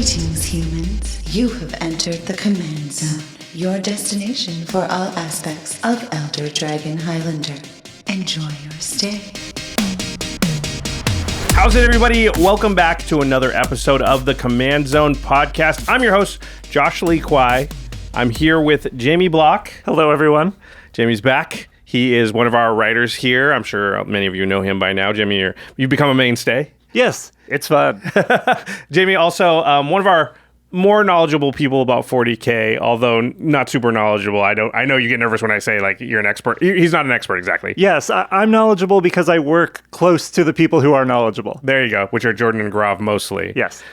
Greetings, humans. You have entered the Command Zone, your destination for all aspects of Elder Dragon Highlander. Enjoy your stay. How's it, everybody? Welcome back to another episode of the Command Zone podcast. I'm your host, Josh Lee Kwai. I'm here with Jamie Block. Hello, everyone. Jamie's back. He is one of our writers here. I'm sure many of you know him by now. Jamie, you've become a mainstay. Yes, it's fun. Jamie, also one of our more knowledgeable people about 40K, although not super knowledgeable. I know you get nervous when I say like you're an expert. He's not an expert exactly. Yes, I'm knowledgeable because I work close to the people who are knowledgeable. There you go, which are Jordan and Grav mostly. Yes.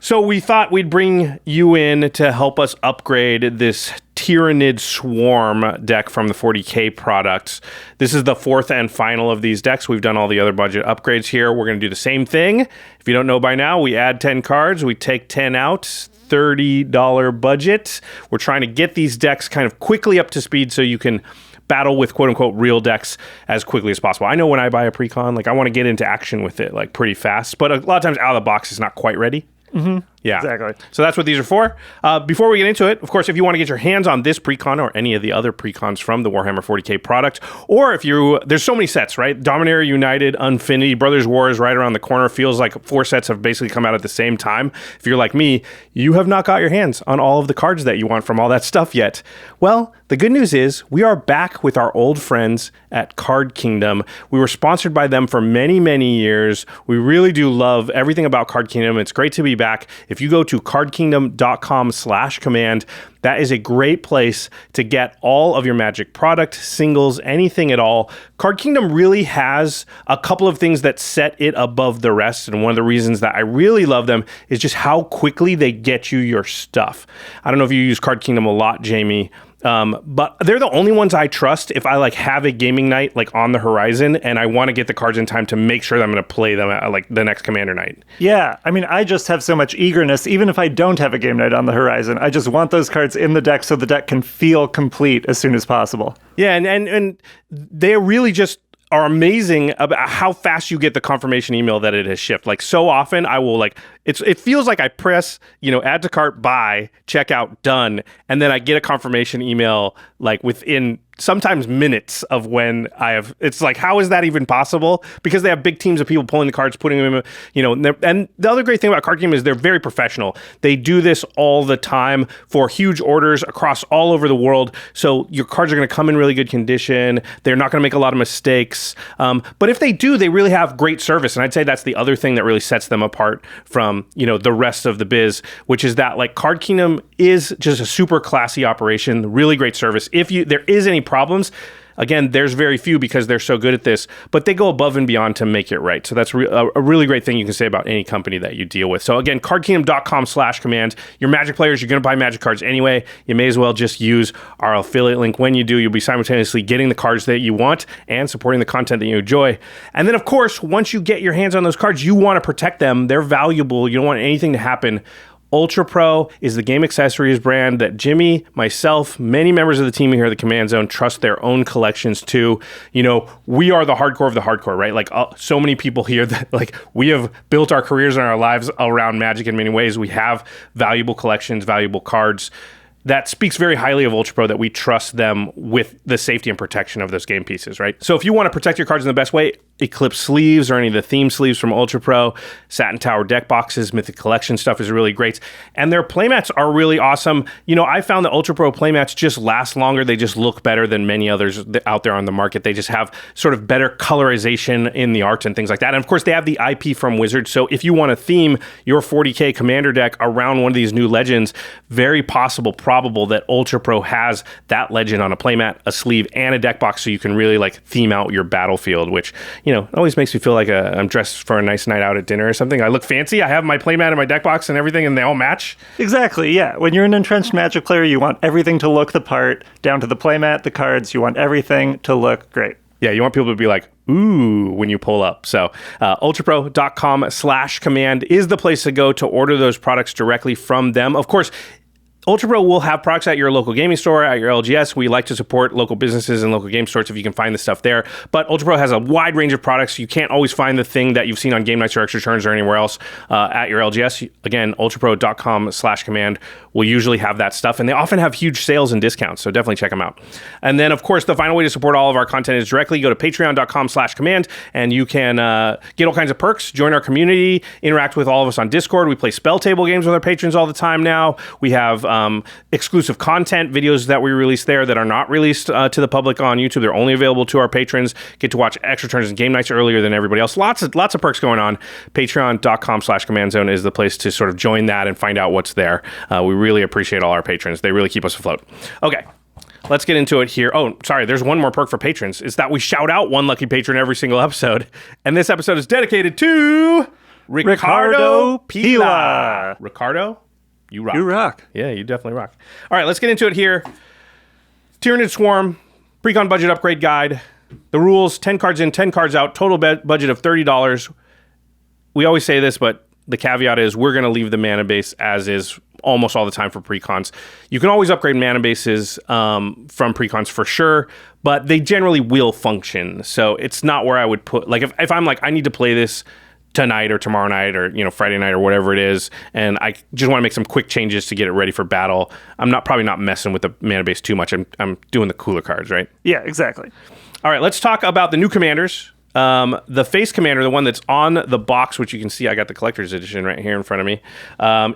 So we thought we'd bring you in to help us upgrade this Tyranid Swarm deck from the 40K products. This is the fourth and final of these decks. We've done all the other budget upgrades here. We're going to do the same thing. If you don't know by now, we add 10 cards. We take 10 out. $30 budget. We're trying to get these decks kind of quickly up to speed so you can battle with quote-unquote real decks as quickly as possible. I know when I buy a precon, like I want to get into action with it like pretty fast, but a lot of times out of the box it's not quite ready. Mm-hmm. Yeah, exactly. So that's what these are for. Before we get into it, of course, if you want to get your hands on this precon or any of the other precons from the Warhammer 40K product, or if there's so many sets, right? Dominaria United, Infinity, Brothers War is right around the corner. Feels like 4 sets have basically come out at the same time. If you're like me, you have not got your hands on all of the cards that you want from all that stuff yet. Well, the good news is we are back with our old friends at Card Kingdom. We were sponsored by them for many, many years. We really do love everything about Card Kingdom. It's great to be back. If you go to cardkingdom.com/command, that is a great place to get all of your Magic product, singles, anything at all. Card Kingdom really has a couple of things that set it above the rest, and one of the reasons that I really love them is just how quickly they get you your stuff. I don't know if you use Card Kingdom a lot, Jamie, but they're the only ones I trust if I like have a gaming night like on the horizon and I want to get the cards in time to make sure that I'm going to play them at like the next Commander night. Yeah, I mean, I just have so much eagerness, even if I don't have a game night on the horizon. I just want those cards in the deck so the deck can feel complete as soon as possible. Yeah, and they really just are amazing about how fast you get the confirmation email that it has shipped. Like so often I will like, it feels like I press, add to cart, buy, checkout, done. And then I get a confirmation email like within sometimes minutes of when it's like, how is that even possible? Because they have big teams of people pulling the cards, putting them in, and the other great thing about Card Game is they're very professional. They do this all the time for huge orders across all over the world. So your cards are going to come in really good condition. They're not going to make a lot of mistakes. But if they do, they really have great service. And I'd say that's the other thing that really sets them apart from, the rest of the biz, which is that like Card Kingdom is just a super classy operation, really great service. If there is any problems, again, there's very few because they're so good at this, but they go above and beyond to make it right. So that's a really great thing you can say about any company that you deal with. So again, cardkingdom.com/command. Your Magic players, you're going to buy Magic cards anyway. You may as well just use our affiliate link. When you do, you'll be simultaneously getting the cards that you want and supporting the content that you enjoy. And then, of course, once you get your hands on those cards, you want to protect them. They're valuable. You don't want anything to happen. ULTRAPRO is the game accessories brand that Jimmy, myself, many members of the team here at the Command Zone trust their own collections to. We are the hardcore of the hardcore, right? Like so many people here that like we have built our careers and our lives around Magic in many ways. We have valuable collections, valuable cards. That speaks very highly of ULTRAPRO that we trust them with the safety and protection of those game pieces, right? So if you want to protect your cards in the best way, Eclipse sleeves or any of the theme sleeves from ULTRAPRO, Satin Tower deck boxes, Mythic Collection stuff is really great. And their playmats are really awesome. I found the ULTRAPRO playmats just last longer. They just look better than many others out there on the market. They just have sort of better colorization in the art and things like that. And of course, they have the IP from Wizards. So if you want to theme your 40K Commander deck around one of these new legends, very possible, probable that ULTRAPRO has that legend on a playmat, a sleeve, and a deck box so you can really like theme out your battlefield, which, it always makes me feel like I'm dressed for a nice night out at dinner or something. I look fancy. I have my playmat and my deck box and everything, and they all match. Exactly, yeah. When you're an entrenched Magic player, you want everything to look the part, down to the playmat, the cards. You want everything to look great. Yeah, you want people to be like, ooh, when you pull up. So ultrapro.com/command is the place to go to order those products directly from them. Of course, ULTRAPRO will have products at your local gaming store, at your LGS. We like to support local businesses and local game stores if you can find the stuff there. But ULTRAPRO has a wide range of products. You can't always find the thing that you've seen on Game Nights or Extra Turns or anywhere else at your LGS. Again, ultrapro.com/command will usually have that stuff. And they often have huge sales and discounts, so definitely check them out. And then, of course, the final way to support all of our content is directly go to patreon.com/command, and you can get all kinds of perks, join our community, interact with all of us on Discord. We play spell table games with our patrons all the time now. We have exclusive content, videos that we release there that are not released to the public on YouTube. They're only available to our patrons. Get to watch Extra Turns and Game Nights earlier than everybody else. Lots of perks going on. Patreon.com/command-zone is the place to sort of join that and find out what's there. We really appreciate all our patrons. They really keep us afloat. Okay. Let's get into it here. Oh, sorry. There's one more perk for patrons. It's that we shout out one lucky patron every single episode. And this episode is dedicated to Ricardo Pila. Ricardo? You rock. You rock. Yeah, you definitely rock. All right, let's get into it here. Tyranid Swarm, precon budget upgrade guide. The rules, 10 cards in, 10 cards out, total budget of $30. We always say this, but the caveat is we're going to leave the mana base as is almost all the time for precons. You can always upgrade mana bases from precons for sure, but they generally will function. So it's not where I would put, like if I'm like, I need to play this tonight or tomorrow night or Friday night or whatever it is, and I just want to make some quick changes to get it ready for battle, I'm probably not messing with the mana base too much. I'm doing the cooler cards, right? Yeah, exactly. All right, let's talk about the new commanders. The face commander, the one that's on the box, which you can see, I got the collector's edition right here in front of me,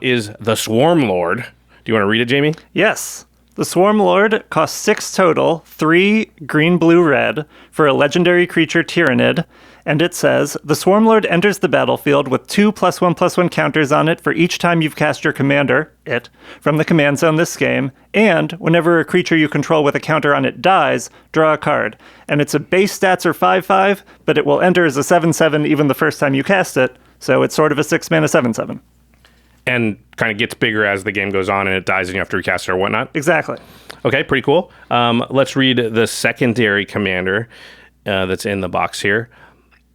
is the Swarmlord. Do you want to read it, Jamie? Yes. The Swarmlord costs 6 total, 3 green, blue, red, for a legendary creature Tyranid, and it says, the Swarmlord enters the battlefield with 2 +1/+1 counters on it for each time you've cast your commander, it, from the command zone this game, and whenever a creature you control with a counter on it dies, draw a card. And its base stats are 5/5, but it will enter as a 7/7 even the first time you cast it, so it's sort of a 6-mana 7/7. And kind of gets bigger as the game goes on and it dies and you have to recast it or whatnot. Exactly. Okay, pretty cool. Let's read the secondary commander that's in the box here.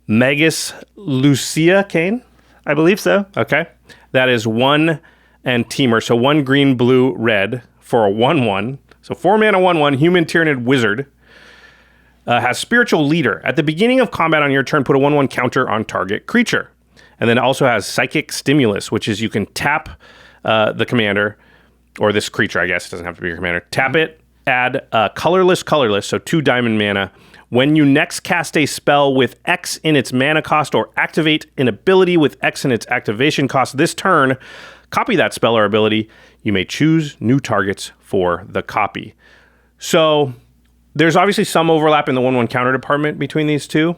Magus Lucia Kane? I believe so. Okay. That is 1 and Teamer. So 1 green, blue, red for a 1/1. So 4 mana 1/1, human Tyranid wizard. Has spiritual leader. At the beginning of combat on your turn, put a 1/1 counter on target creature. And then it also has Psychic Stimulus, which is you can tap the commander, or this creature, I guess. It doesn't have to be your commander. Tap it, add colorless, so 2 diamond mana. When you next cast a spell with X in its mana cost or activate an ability with X in its activation cost this turn, copy that spell or ability. You may choose new targets for the copy. So there's obviously some overlap in the 1/1 counter department between these two,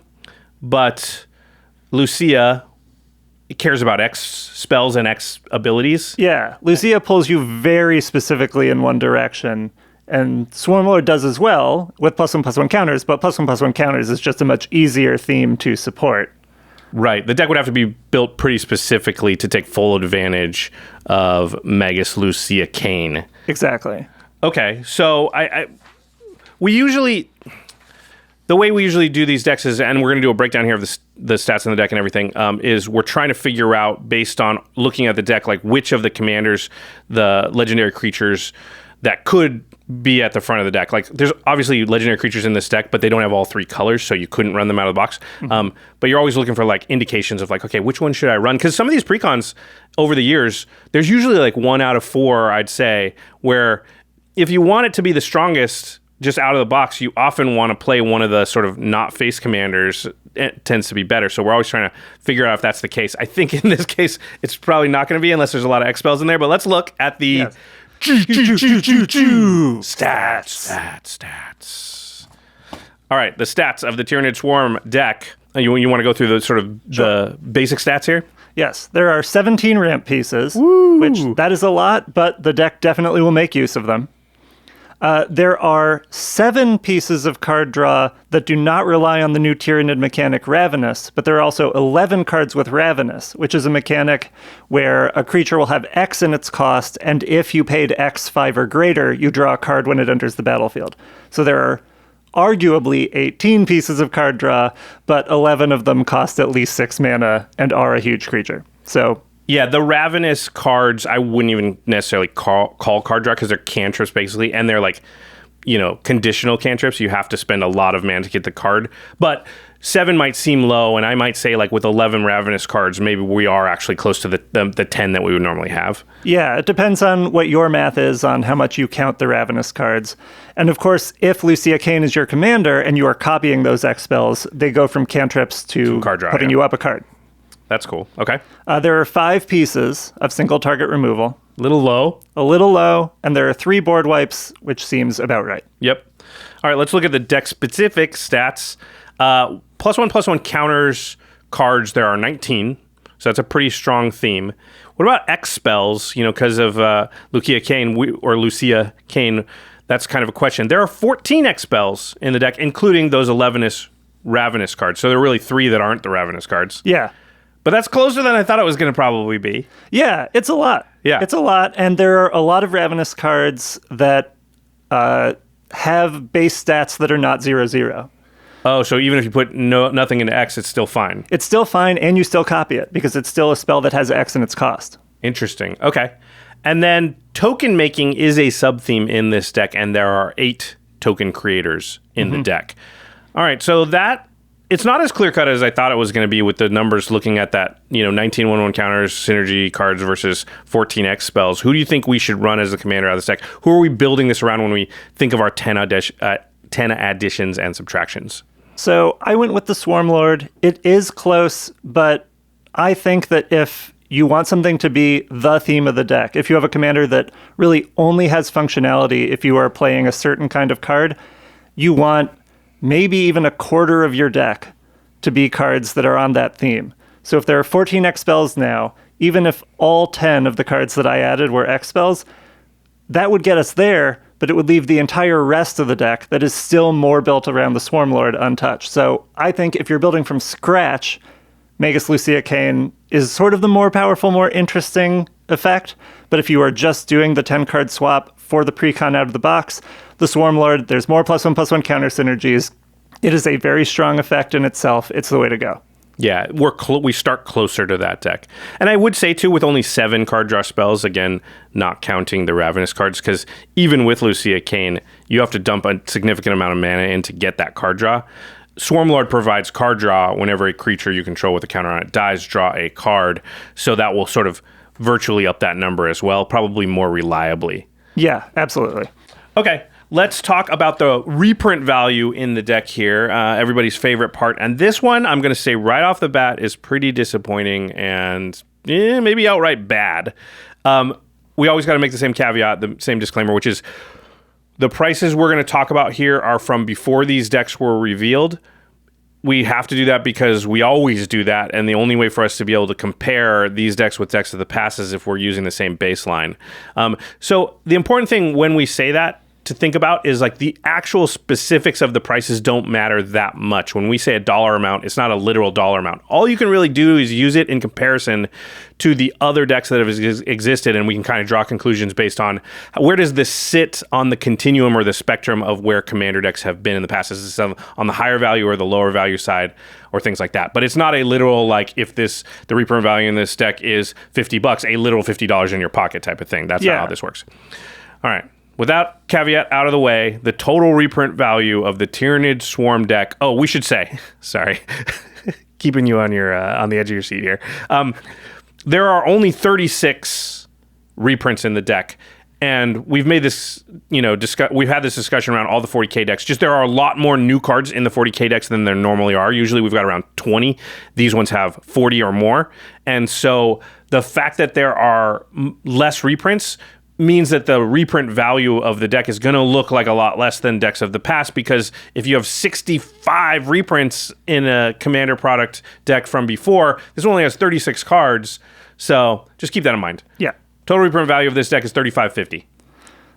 but Lucia cares about X spells and X abilities. Yeah, Lucia pulls you very specifically in one direction, and Swarmlord does as well with +1/+1 counters, but +1/+1 counters is just a much easier theme to support. Right. The deck would have to be built pretty specifically to take full advantage of Magus Lucia Kane. Exactly. Okay, so we usually... The way we usually do these decks is, and we're going to do a breakdown here of the stats in the deck and everything, is we're trying to figure out, based on looking at the deck, like which of the commanders, the legendary creatures that could be at the front of the deck. Like there's obviously legendary creatures in this deck, but they don't have all 3 colors, so you couldn't run them out of the box. Mm-hmm. But you're always looking for like indications of like, okay, which one should I run? Because some of these precons over the years, there's usually like 1 out of 4, I'd say, where if you want it to be the strongest just out of the box, you often want to play one of the sort of not face commanders. It tends to be better. So we're always trying to figure out if that's the case. I think in this case, it's probably not going to be unless there's a lot of X spells in there. But let's look at the stats. All right, the stats of the Tyranid Swarm deck. You want to go through the sort of the basic stats here? Yes, there are 17 ramp pieces, Woo! Which that is a lot, but the deck definitely will make use of them. There are 7 pieces of card draw that do not rely on the new Tyranid mechanic Ravenous, but there are also 11 cards with Ravenous, which is a mechanic where a creature will have X in its cost, and if you paid X 5 or greater, you draw a card when it enters the battlefield. So there are arguably 18 pieces of card draw, but 11 of them cost at least 6 mana and are a huge creature. So Yeah, the Ravenous cards, I wouldn't even necessarily call card draw because they're cantrips basically, and they're like, conditional cantrips. You have to spend a lot of mana to get the card. But 7 might seem low, and I might say like with 11 Ravenous cards, maybe we are actually close to the 10 that we would normally have. Yeah, it depends on what your math is on how much you count the Ravenous cards. And of course, if Lucia Kane is your commander and you are copying those X spells, they go from cantrips to card draw, putting you up a card. That's cool. Okay. There are 5 pieces of single target removal. A little low, and there are 3 board wipes, which seems about right. Yep. All right, let's look at the deck-specific stats. +1/+1 counters cards, there are 19, so that's a pretty strong theme. What about X spells? Because of Lucia Kane, that's kind of a question. There are 14 X spells in the deck, including those 11 Ravenous cards. So there are really 3 that aren't the Ravenous cards. Yeah. But that's closer than I thought it was going to probably be. Yeah, it's a lot. Yeah. It's a lot, and there are a lot of Ravenous cards that have base stats that are not 0/0. Oh, so even if you put nothing into X, it's still fine. It's still fine, and you still copy it, because it's still a spell that has X in its cost. Interesting. Okay. And then token making is a sub-theme in this deck, and there are 8 token creators in the deck. All right, so it's not as clear-cut as I thought it was going to be with the numbers looking at that, 19 1/1 counters, synergy cards versus 14 X spells. Who do you think we should run as the commander out of this deck? Who are we building this around when we think of our 10 additions and subtractions? So I went with the Swarmlord. It is close, but I think that if you want something to be the theme of the deck, if you have a commander that really only has functionality if you are playing a certain kind of card, you want maybe even a quarter of your deck to be cards that are on that theme. So if there are 14 X spells now, even if all 10 of the cards that I added were X spells, that would get us there, but it would leave the entire rest of the deck that is still more built around the Swarmlord untouched. So I think if you're building from scratch, Magus Lucia Kane is sort of the more powerful, more interesting effect. But if you are just doing the 10-card swap for the precon out of the box, the Swarmlord, there's more +1/+1 counter synergies. It is a very strong effect in itself. It's the way to go. Yeah, we start closer to that deck. And I would say, too, with only 7 card draw spells, again, not counting the Ravenous cards, because even with Lucia Kane, you have to dump a significant amount of mana in to get that card draw. Swarmlord provides card draw whenever a creature you control with a counter on it dies, draw a card. So that will sort of virtually up that number as well, probably more reliably. Yeah, absolutely. Okay. Let's talk about the reprint value in the deck here, everybody's favorite part. And this one, I'm going to say right off the bat, is pretty disappointing and maybe outright bad. We always got to make the same caveat, the same disclaimer, which is the prices we're going to talk about here are from before these decks were revealed. We have to do that because we always do that, and the only way for us to be able to compare these decks with decks of the past is if we're using the same baseline. So the important thing when we say that to think about is like the actual specifics of the prices don't matter that much. When we say a dollar amount, it's not a literal dollar amount. All you can really do is use it in comparison to the other decks that have existed, and we can kind of draw conclusions based on where does this sit on the continuum or the spectrum of where commander decks have been in the past. Is this on the higher value or the lower value side or things like that? But it's not a literal, like if the reprint value in this deck is $50, a literal $50 in your pocket type of thing. That's not how this works. All right. With that caveat out of the way, the total reprint value of the Tyranid Swarm deck. Oh, we should say, sorry, keeping you on your on the edge of your seat here. There are only 36 reprints in the deck, and we've made this, we've had this discussion around all the 40K decks. Just there are a lot more new cards in the 40K decks than there normally are. Usually we've got around 20. These ones have 40 or more, and so the fact that there are less reprints means that the reprint value of the deck is going to look like a lot less than decks of the past, because if you have 65 reprints in a commander product deck from before, this only has 36 cards. So just keep that in mind. Yeah. Total reprint value of this deck is $35.50.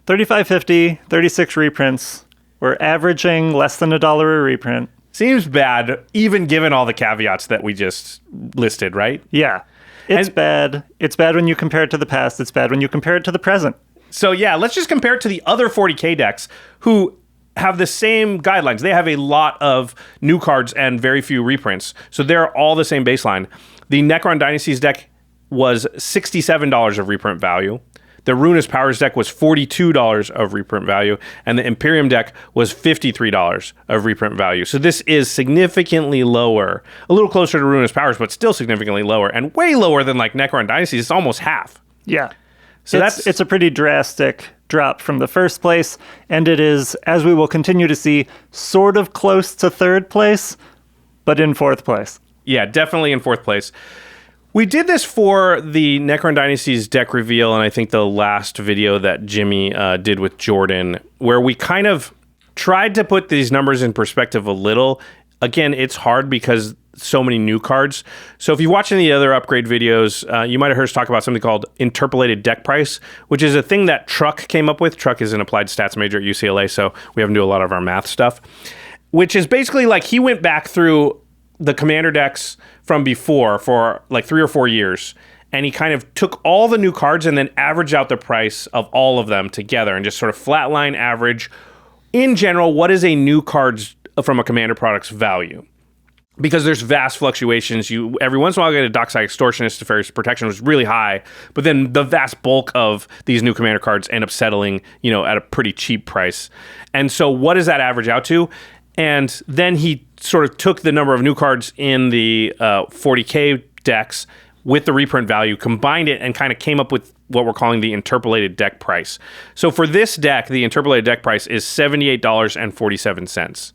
$35.50, 36 reprints. We're averaging less than $1 a reprint. Seems bad, even given all the caveats that we just listed, right? Yeah. It's bad. It's bad when you compare it to the past. It's bad when you compare it to the present. So yeah, let's just compare it to the other 40K decks who have the same guidelines. They have a lot of new cards and very few reprints. So they're all the same baseline. The Necron Dynasties deck was $67 of reprint value. The Ruinous Powers deck was $42 of reprint value, and the Imperium deck was $53 of reprint value. So this is significantly lower, a little closer to Ruinous Powers, but still significantly lower, and way lower than like Necron Dynasties. It's almost half. Yeah. So it's a pretty drastic drop from the first place, and it is, as we will continue to see, sort of close to third place, but in fourth place. Yeah, definitely in fourth place. We did this for the Necron Dynasties deck reveal, and I think the last video that Jimmy did with Jordan, where we kind of tried to put these numbers in perspective a little. Again, it's hard because so many new cards. So if you watch any of the other upgrade videos, you might have heard us talk about something called Interpolated Deck Price, which is a thing that Truck came up with. Truck is an applied stats major at UCLA, so we have him do a lot of our math stuff, which is basically like he went back through the commander decks from before for like 3 or 4 years, and he kind of took all the new cards and then averaged out the price of all of them together and just sort of flatline average in general what is a new card's from a commander product's value, because there's vast fluctuations. You every once in a while get a Dockside Extortionist, Nefarious Protection was really high, but then the vast bulk of these new commander cards end up settling, at a pretty cheap price. And so what does that average out to? And then he sort of took the number of new cards in the 40K decks with the reprint value, combined it, and kind of came up with what we're calling the interpolated deck price. So for this deck, the interpolated deck price is $78.47,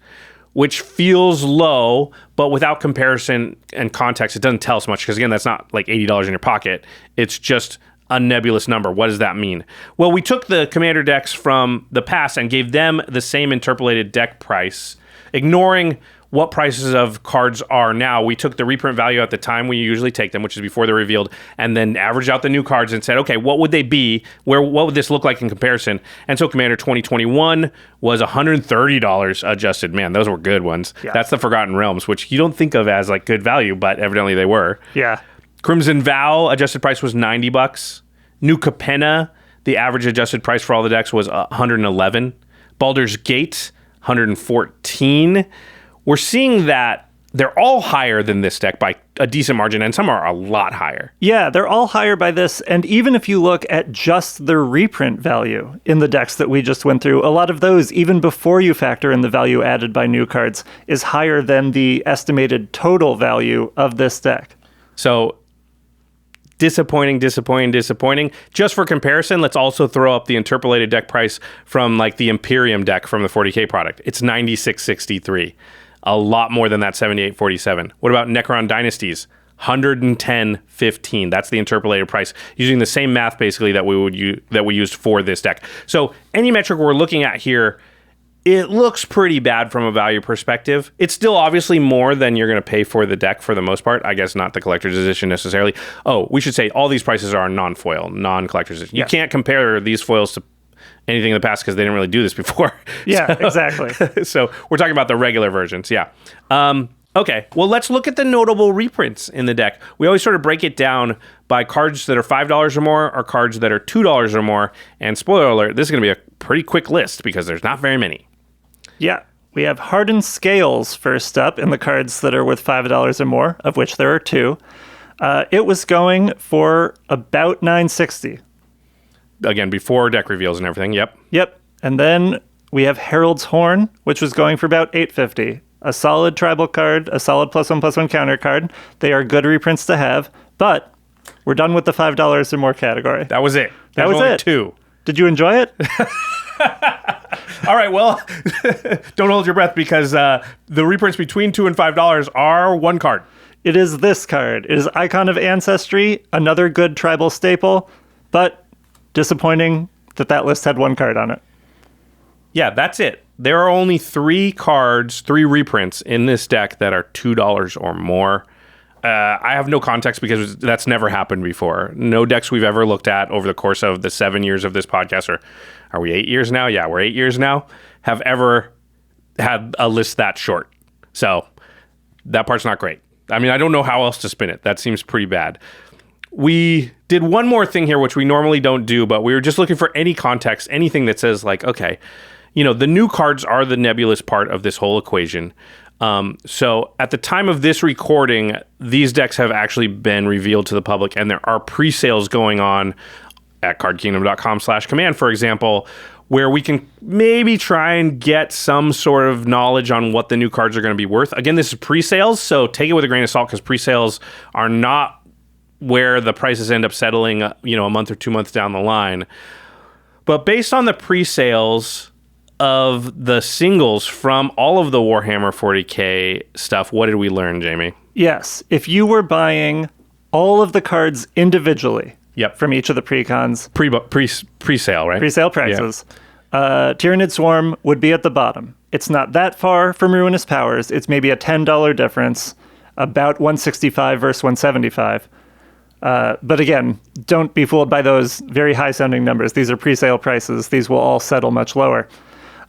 which feels low, but without comparison and context, it doesn't tell us much, because again, that's not like $80 in your pocket. It's just a nebulous number. What does that mean? Well, we took the commander decks from the past and gave them the same interpolated deck price, ignoring what prices of cards are now. We took the reprint value at the time we usually take them, which is before they're revealed, and then averaged out the new cards and said, okay, what would they be? What would this look like in comparison? And so Commander 2021 was $130 adjusted. Man, those were good ones. Yeah. That's the Forgotten Realms, which you don't think of as like good value, but evidently they were. Yeah. Crimson Vow adjusted price was $90. New Capenna, the average adjusted price for all the decks was $111. Baldur's Gate, $114. We're seeing that they're all higher than this deck by a decent margin, and some are a lot higher. Yeah, they're all higher by this, and even if you look at just the reprint value in the decks that we just went through, a lot of those, even before you factor in the value added by new cards, is higher than the estimated total value of this deck. So disappointing. Just for comparison, let's also throw up the interpolated deck price from like the Imperium deck from the 40K product. It's $96.63. A lot more than that $78.47. What about Necron Dynasties? $110.15. That's the interpolated price, using the same math basically that we used for this deck. So any metric we're looking at here, it looks pretty bad from a value perspective. It's still obviously more than you're going to pay for the deck for the most part. I guess not the collector's edition necessarily. Oh, we should say all these prices are non-foil, non-collector's edition. Yes. You can't compare these foils to anything in the past because they didn't really do this before. Yeah, exactly. So we're talking about the regular versions. Yeah. Okay, well, let's look at the notable reprints in the deck. We always sort of break it down by cards that are $5 or more or cards that are $2 or more. And spoiler alert, this is going to be a pretty quick list because there's not very many. Yeah, we have Hardened Scales first up in the cards that are worth $5 or more, of which there are 2. It was going for about $9.60. Again, before deck reveals and everything, yep. Yep, and then we have Herald's Horn, which was going for about $8.50. A solid tribal card, a solid +1/+1 counter card. They are good reprints to have, but we're done with the $5 or more category. That was it. That was only it. 2. Did you enjoy it? All right, well, don't hold your breath because the reprints between $2 and $5 are one card. It is this card. It is Icon of Ancestry, another good tribal staple, but disappointing that list had one card on it. Yeah, that's it. There are only 3 cards, 3 reprints in this deck that are $2 or more. I have no context because that's never happened before. No decks we've ever looked at over the course of the 7 years of this podcast, or are we 8 years now? Yeah, we're 8 years now, have ever had a list that short. So that part's not great. I mean, I don't know how else to spin it. That seems pretty bad. We did one more thing here, which we normally don't do, but we were just looking for any context, anything that says like, okay, the new cards are the nebulous part of this whole equation. So at the time of this recording, these decks have actually been revealed to the public, and there are pre-sales going on at cardkingdom.com/command, for example, where we can maybe try and get some sort of knowledge on what the new cards are going to be worth. Again, this is pre-sales, so take it with a grain of salt, because pre-sales are not where the prices end up settling, a month or 2 months down the line. But based on the pre-sales of the singles from all of the Warhammer 40K stuff, what did we learn, Jamie? Yes. If you were buying all of the cards individually from each of the precons. Pre-sale, right? Pre-sale prices. Yeah. Tyranid Swarm would be at the bottom. It's not that far from Ruinous Powers. It's maybe a $10 difference, about 165 versus 175. But again, don't be fooled by those very high-sounding numbers. These are pre-sale prices. These will all settle much lower.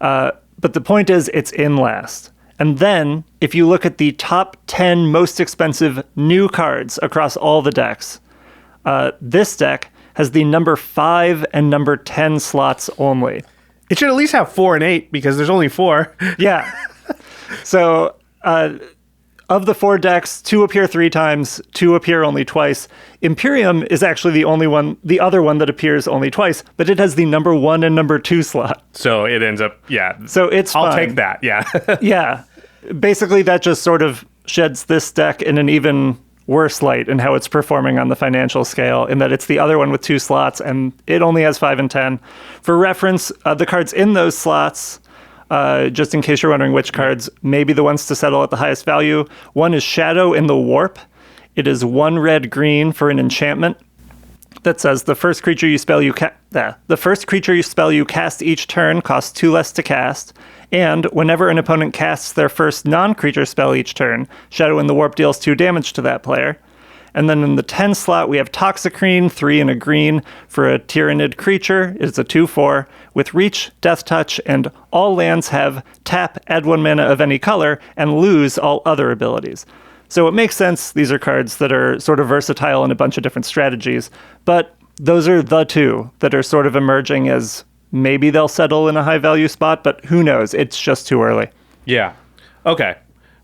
But the point is, it's in last. And then, if you look at the top 10 most expensive new cards across all the decks, this deck has the number 5 and number 10 slots only. It should at least have 4 and 8, because there's only 4. Yeah. So, of the 4 decks, 2 appear 3 times, 2 appear only twice. Imperium is actually the other one that appears only twice, but it has the number 1 and number 2 slot. So it ends up, So it's I'll fine. take that, yeah. Yeah. Basically, that just sort of sheds this deck in an even worse light in how it's performing on the financial scale, in that it's the other one with 2 slots, and it only has 5 and 10. For reference, the cards in those slots, just in case you're wondering which cards may be the ones to settle at the highest value. One is Shadow in the Warp. It is 1 red-green for an enchantment that says the first creature you spell you cast each turn costs 2 less to cast, and whenever an opponent casts their first non-creature spell each turn, Shadow in the Warp deals 2 damage to that player. And then in the 10 slot, we have Toxicrene, 3 and a green for a Tyranid creature. It's a 2/4 with Reach, Death Touch, and all lands have tap, add 1 mana of any color, and lose all other abilities. So it makes sense. These are cards that are sort of versatile in a bunch of different strategies. But those are the 2 that are sort of emerging as maybe they'll settle in a high-value spot, but who knows? It's just too early. Yeah. Okay.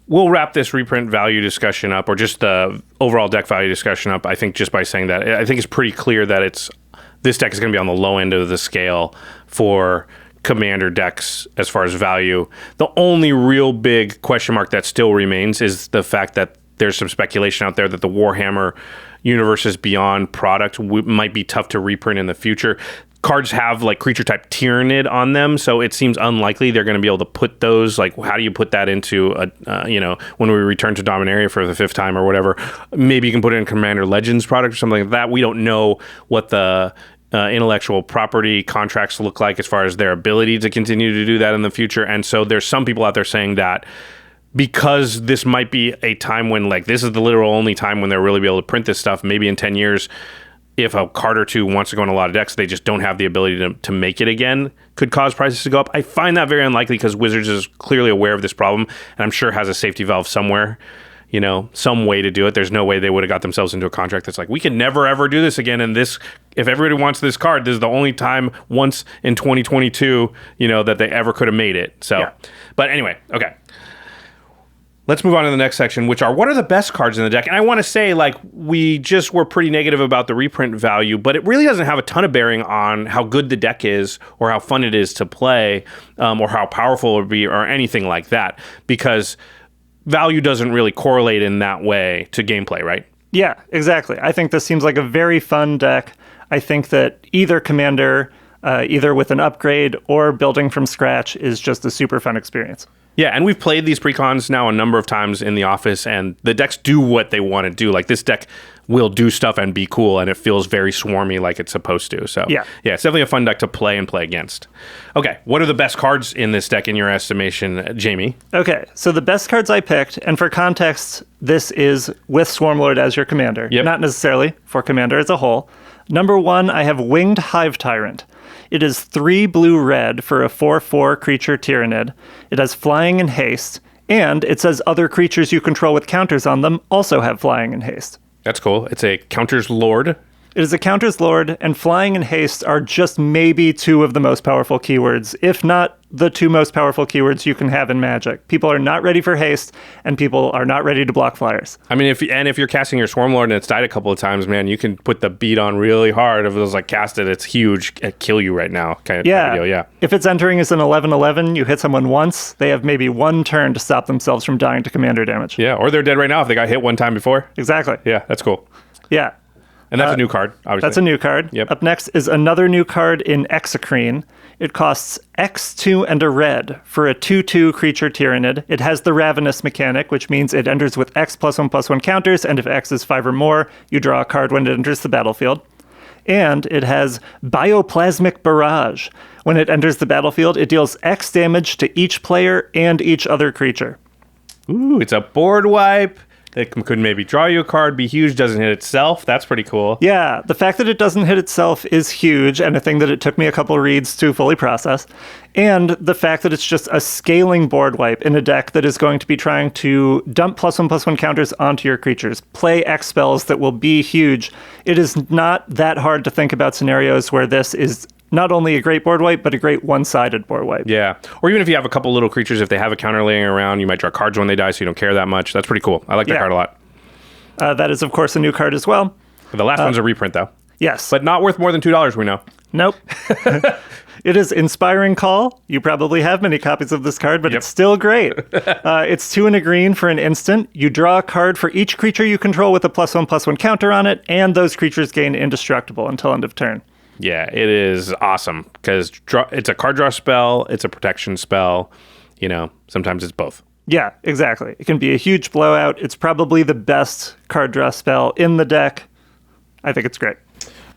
We'll wrap this reprint value discussion up, or just the overall deck value discussion up, I think, just by saying that. I think it's pretty clear that this deck is going to be on the low end of the scale for commander decks as far as value. The only real big question mark that still remains is the fact that there's some speculation out there that the Warhammer Universes Beyond product might be tough to reprint in the future. Cards have like creature type Tyranid on them, so it seems unlikely they're going to be able to put those. Like, how do you put that into when we return to Dominaria for the 5th time or whatever? Maybe you can put it in Commander Legends product or something like that. We don't know what the intellectual property contracts look like as far as their ability to continue to do that in the future. And so there's some people out there saying that because this might be a time when, like, this is the literal only time when they'll really be able to print this stuff, maybe in 10 years, if a card or 2 wants to go in a lot of decks, they just don't have the ability to make it again, could cause prices to go up. I find that very unlikely, because Wizards is clearly aware of this problem, and I'm sure has a safety valve somewhere, some way to do it. There's no way they would have got themselves into a contract that's like, we can never, ever do this again. And if everybody wants this card, this is the only time once in 2022, that they ever could have made it. So, yeah. But anyway, okay. Let's move on to the next section, which are what are the best cards in the deck? And I want to say, like, we just were pretty negative about the reprint value, but it really doesn't have a ton of bearing on how good the deck is, or how fun it is to play, or how powerful it would be, or anything like that, because value doesn't really correlate in that way to gameplay, right? Yeah, exactly. I think this seems like a very fun deck. I think that either commander, either with an upgrade or building from scratch, is just a super fun experience. Yeah, and we've played these precons now a number of times in the office, and the decks do what they want to do. Like, this deck will do stuff and be cool, and it feels very swarmy like it's supposed to. So, yeah, it's definitely a fun deck to play and play against. Okay, what are the best cards in this deck in your estimation, Jamie? Okay, so the best cards I picked, and for context, this is with Swarmlord as your commander, not necessarily for commander as a whole. Number 1, I have Winged Hive Tyrant. It is 3 blue-red for a 4/4 creature Tyranid. It has flying and haste, and it says other creatures you control with counters on them also have flying and haste. That's cool. It's a counters lord. It is a counters lord, and flying and haste are just maybe 2 of the most powerful keywords, if not the two most powerful keywords you can have in Magic. People are not ready for haste, and people are not ready to block flyers. I mean, if you're casting your Swarmlord and it's died a couple of times, man, you can put the beat on really hard. If it was like cast it, it's huge, it kill you right now kind of deal. Yeah. If it's entering as an 11/11, you hit someone once, they have maybe one turn to stop themselves from dying to commander damage. Yeah, or they're dead right now if they got hit one time before. Exactly. Yeah, that's cool. Yeah. And that's a new card, obviously. That's a new card. Yep. Up next is another new card in Exocrine. It costs X2 and a red for a 2/2 creature Tyranid. It has the Ravenous mechanic, which means it enters with X +1/+1 counters, and if X is 5 or more, you draw a card when it enters the battlefield. And it has Bioplasmic Barrage. When it enters the battlefield, it deals X damage to each player and each other creature. Ooh, it's a board wipe. It could maybe draw you a card, be huge, doesn't hit itself. That's pretty cool. Yeah, the fact that it doesn't hit itself is huge, and a thing that it took me a couple reads to fully process. And the fact that it's just a scaling board wipe in a deck that is going to be trying to dump +1/+1 counters onto your creatures, play X spells that will be huge. It is not that hard to think about scenarios where this is not only a great board wipe, but a great one-sided board wipe. Yeah. Or even if you have a couple little creatures, if they have a counter laying around, you might draw cards when they die, so you don't care that much. That's pretty cool. I like that card a lot. That is, of course, a new card as well. The last one's a reprint, though. Yes. But not worth more than $2, we know. Nope. It is Inspiring Call. You probably have many copies of this card, but it's still great. It's 2 and a green for an instant. You draw a card for each creature you control with a +1/+1 counter on it, and those creatures gain indestructible until end of turn. Yeah, it is awesome because it's a card draw spell, it's a protection spell. You know, sometimes it's both. Yeah, exactly. It can be a huge blowout. It's probably the best card draw spell in the deck. I think it's great.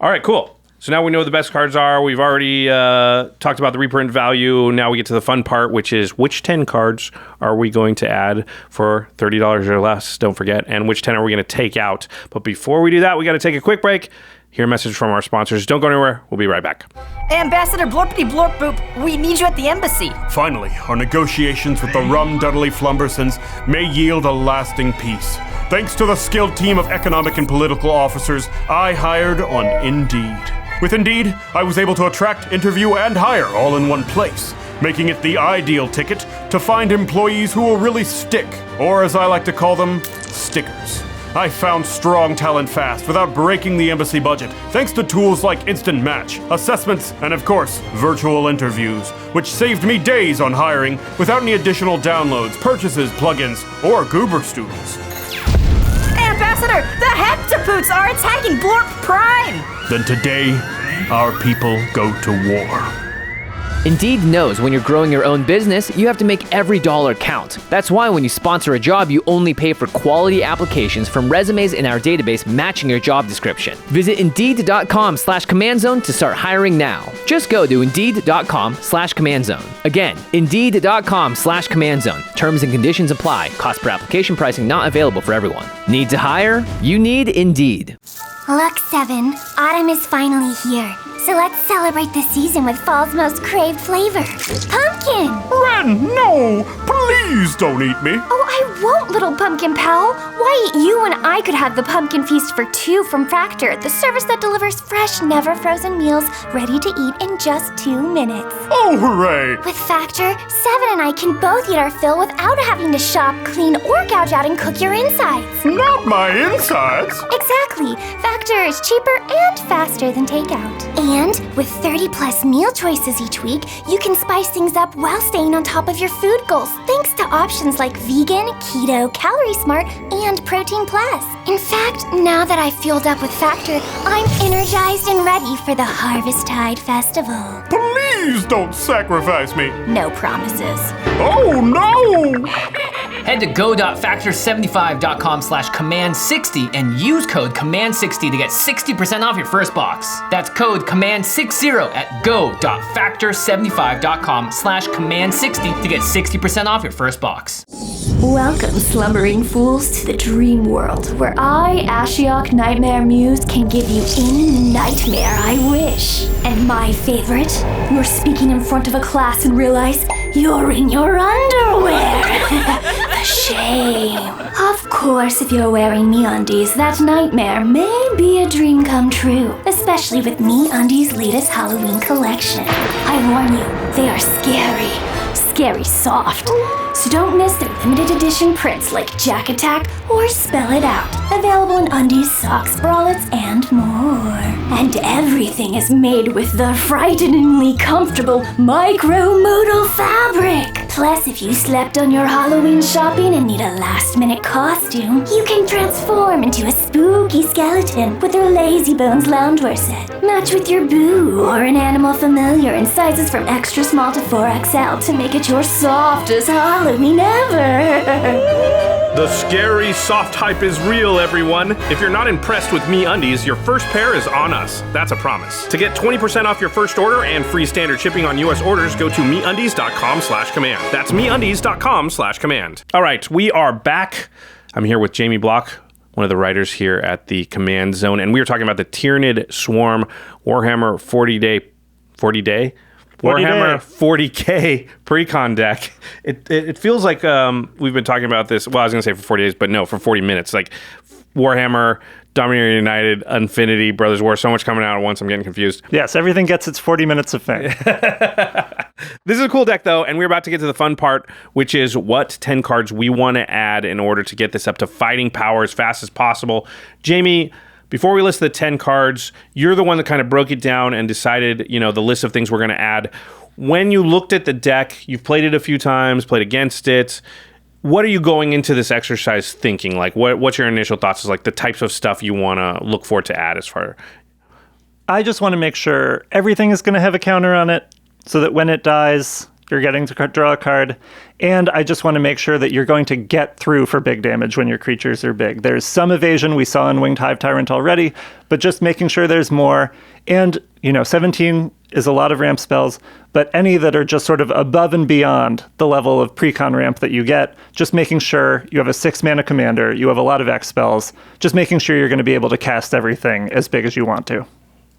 All right, cool. So now we know what the best cards are. We've already talked about the reprint value. Now we get to the fun part, which is which 10 cards are we going to add for $30 or less, don't forget, and which 10 are we going to take out. But before we do that, we got to take a quick break. Hear a message from our sponsors. Don't go anywhere. We'll be right back. Ambassador Blorpity Blorp Boop, we need you at the embassy. Finally, our negotiations with the Rum-Dudley Flumbersons may yield a lasting peace. Thanks to the skilled team of economic and political officers I hired on Indeed. With Indeed, I was able to attract, interview, and hire all in one place, making it the ideal ticket to find employees who will really stick, or as I like to call them, stickers. I found strong talent fast without breaking the embassy budget, thanks to tools like Instant Match, assessments, and of course, virtual interviews, which saved me days on hiring without any additional downloads, purchases, plugins, or Goober students. Ambassador, the Heptapoots are attacking Blorp Prime! Then today, our people go to war. Indeed knows when you're growing your own business, you have to make every dollar count. That's why when you sponsor a job, you only pay for quality applications from resumes in our database matching your job description. Visit Indeed.com/CommandZone to start hiring now. Just go to Indeed.com/CommandZone. Again, Indeed.com/CommandZone. Terms and conditions apply. Cost per application pricing not available for everyone. Need to hire? You need Indeed. Luck 7, autumn is finally here. So let's celebrate the season with fall's most craved flavor, pumpkin! Ren, no! Please don't eat me! Oh, I won't, little pumpkin pal. Why, you and I could have the pumpkin feast for 2 from Factor, the service that delivers fresh, never frozen meals ready to eat in just 2 minutes. Oh, hooray! With Factor, 7 and I can both eat our fill without having to shop, clean, or gouge out and cook your insides. Not my insides! Exactly. Factor is cheaper and faster than takeout. And with 30+ meal choices each week, you can spice things up while staying on top of your food goals, thanks to options like vegan, keto, calorie smart, and protein plus. In fact, now that I've fueled up with Factor, I'm energized and ready for the Harvesttide Festival. Please don't sacrifice me! No promises. Oh, no! Head to go.factor75.com/command60 and use code command60 to get 60% off your first box. That's code command60 at go.factor75.com/command60 to get 60% off your first box. Welcome, slumbering fools, to the dream world, where I, Ashiok Nightmare Muse, can give you any nightmare I wish. And my favorite, you're speaking in front of a class and realize you're in your underwear. The shame. Of course, if you're wearing MeUndies, that nightmare may be a dream come true, especially with MeUndies' latest Halloween collection. I warn you, they are scary. Scary soft. So don't miss their limited edition prints like Jack Attack or Spell It Out. Available in undies, socks, bralettes, and more. And everything is made with the frighteningly comfortable micromodal fabric. Plus, if you slept on your Halloween shopping and need a last-minute costume, you can transform into a spooky skeleton with their Lazy Bones loungewear set. Match with your boo or an animal familiar in sizes from extra small to 4XL to make it your softest Halloween ever. The scary soft hype is real, everyone. If you're not impressed with MeUndies, your first pair is on us. That's a promise. To get 20% off your first order and free standard shipping on US orders, go to MeUndies.com/command. That's MeUndies.com/command. All right, we are back. I'm here with Jamie Block, one of the writers here at the Command Zone, and we were talking about the Tyranid Swarm Warhammer 40-day Warhammer 40K precon deck. It feels like we've been talking about this, well, I was going to say for 40 days, but no, for 40 minutes. Like Warhammer, Dominator United, Infinity, Brothers War, so much coming out at once, I'm getting confused. Yes, everything gets its 40 minutes of fame. This is a cool deck, though, and we're about to get to the fun part, which is what 10 cards we want to add in order to get this up to fighting power as fast as possible. Jamie, before we list the 10 cards, you're the one that kind of broke it down and decided, the list of things we're going to add. When you looked at the deck, you've played it a few times, played against it. What are you going into this exercise thinking? Like, what's your initial thoughts? Is like the types of stuff you want to look for to add as far? I just want to make sure everything is going to have a counter on it so that when it dies, you're getting to draw a card. And I just want to make sure that you're going to get through for big damage when your creatures are big. There's some evasion we saw in Winged Hive Tyrant already, but just making sure there's more. And, 17 is a lot of ramp spells, but any that are just sort of above and beyond the level of precon ramp that you get, just making sure you have a 6-mana commander, you have a lot of X spells, just making sure you're going to be able to cast everything as big as you want to.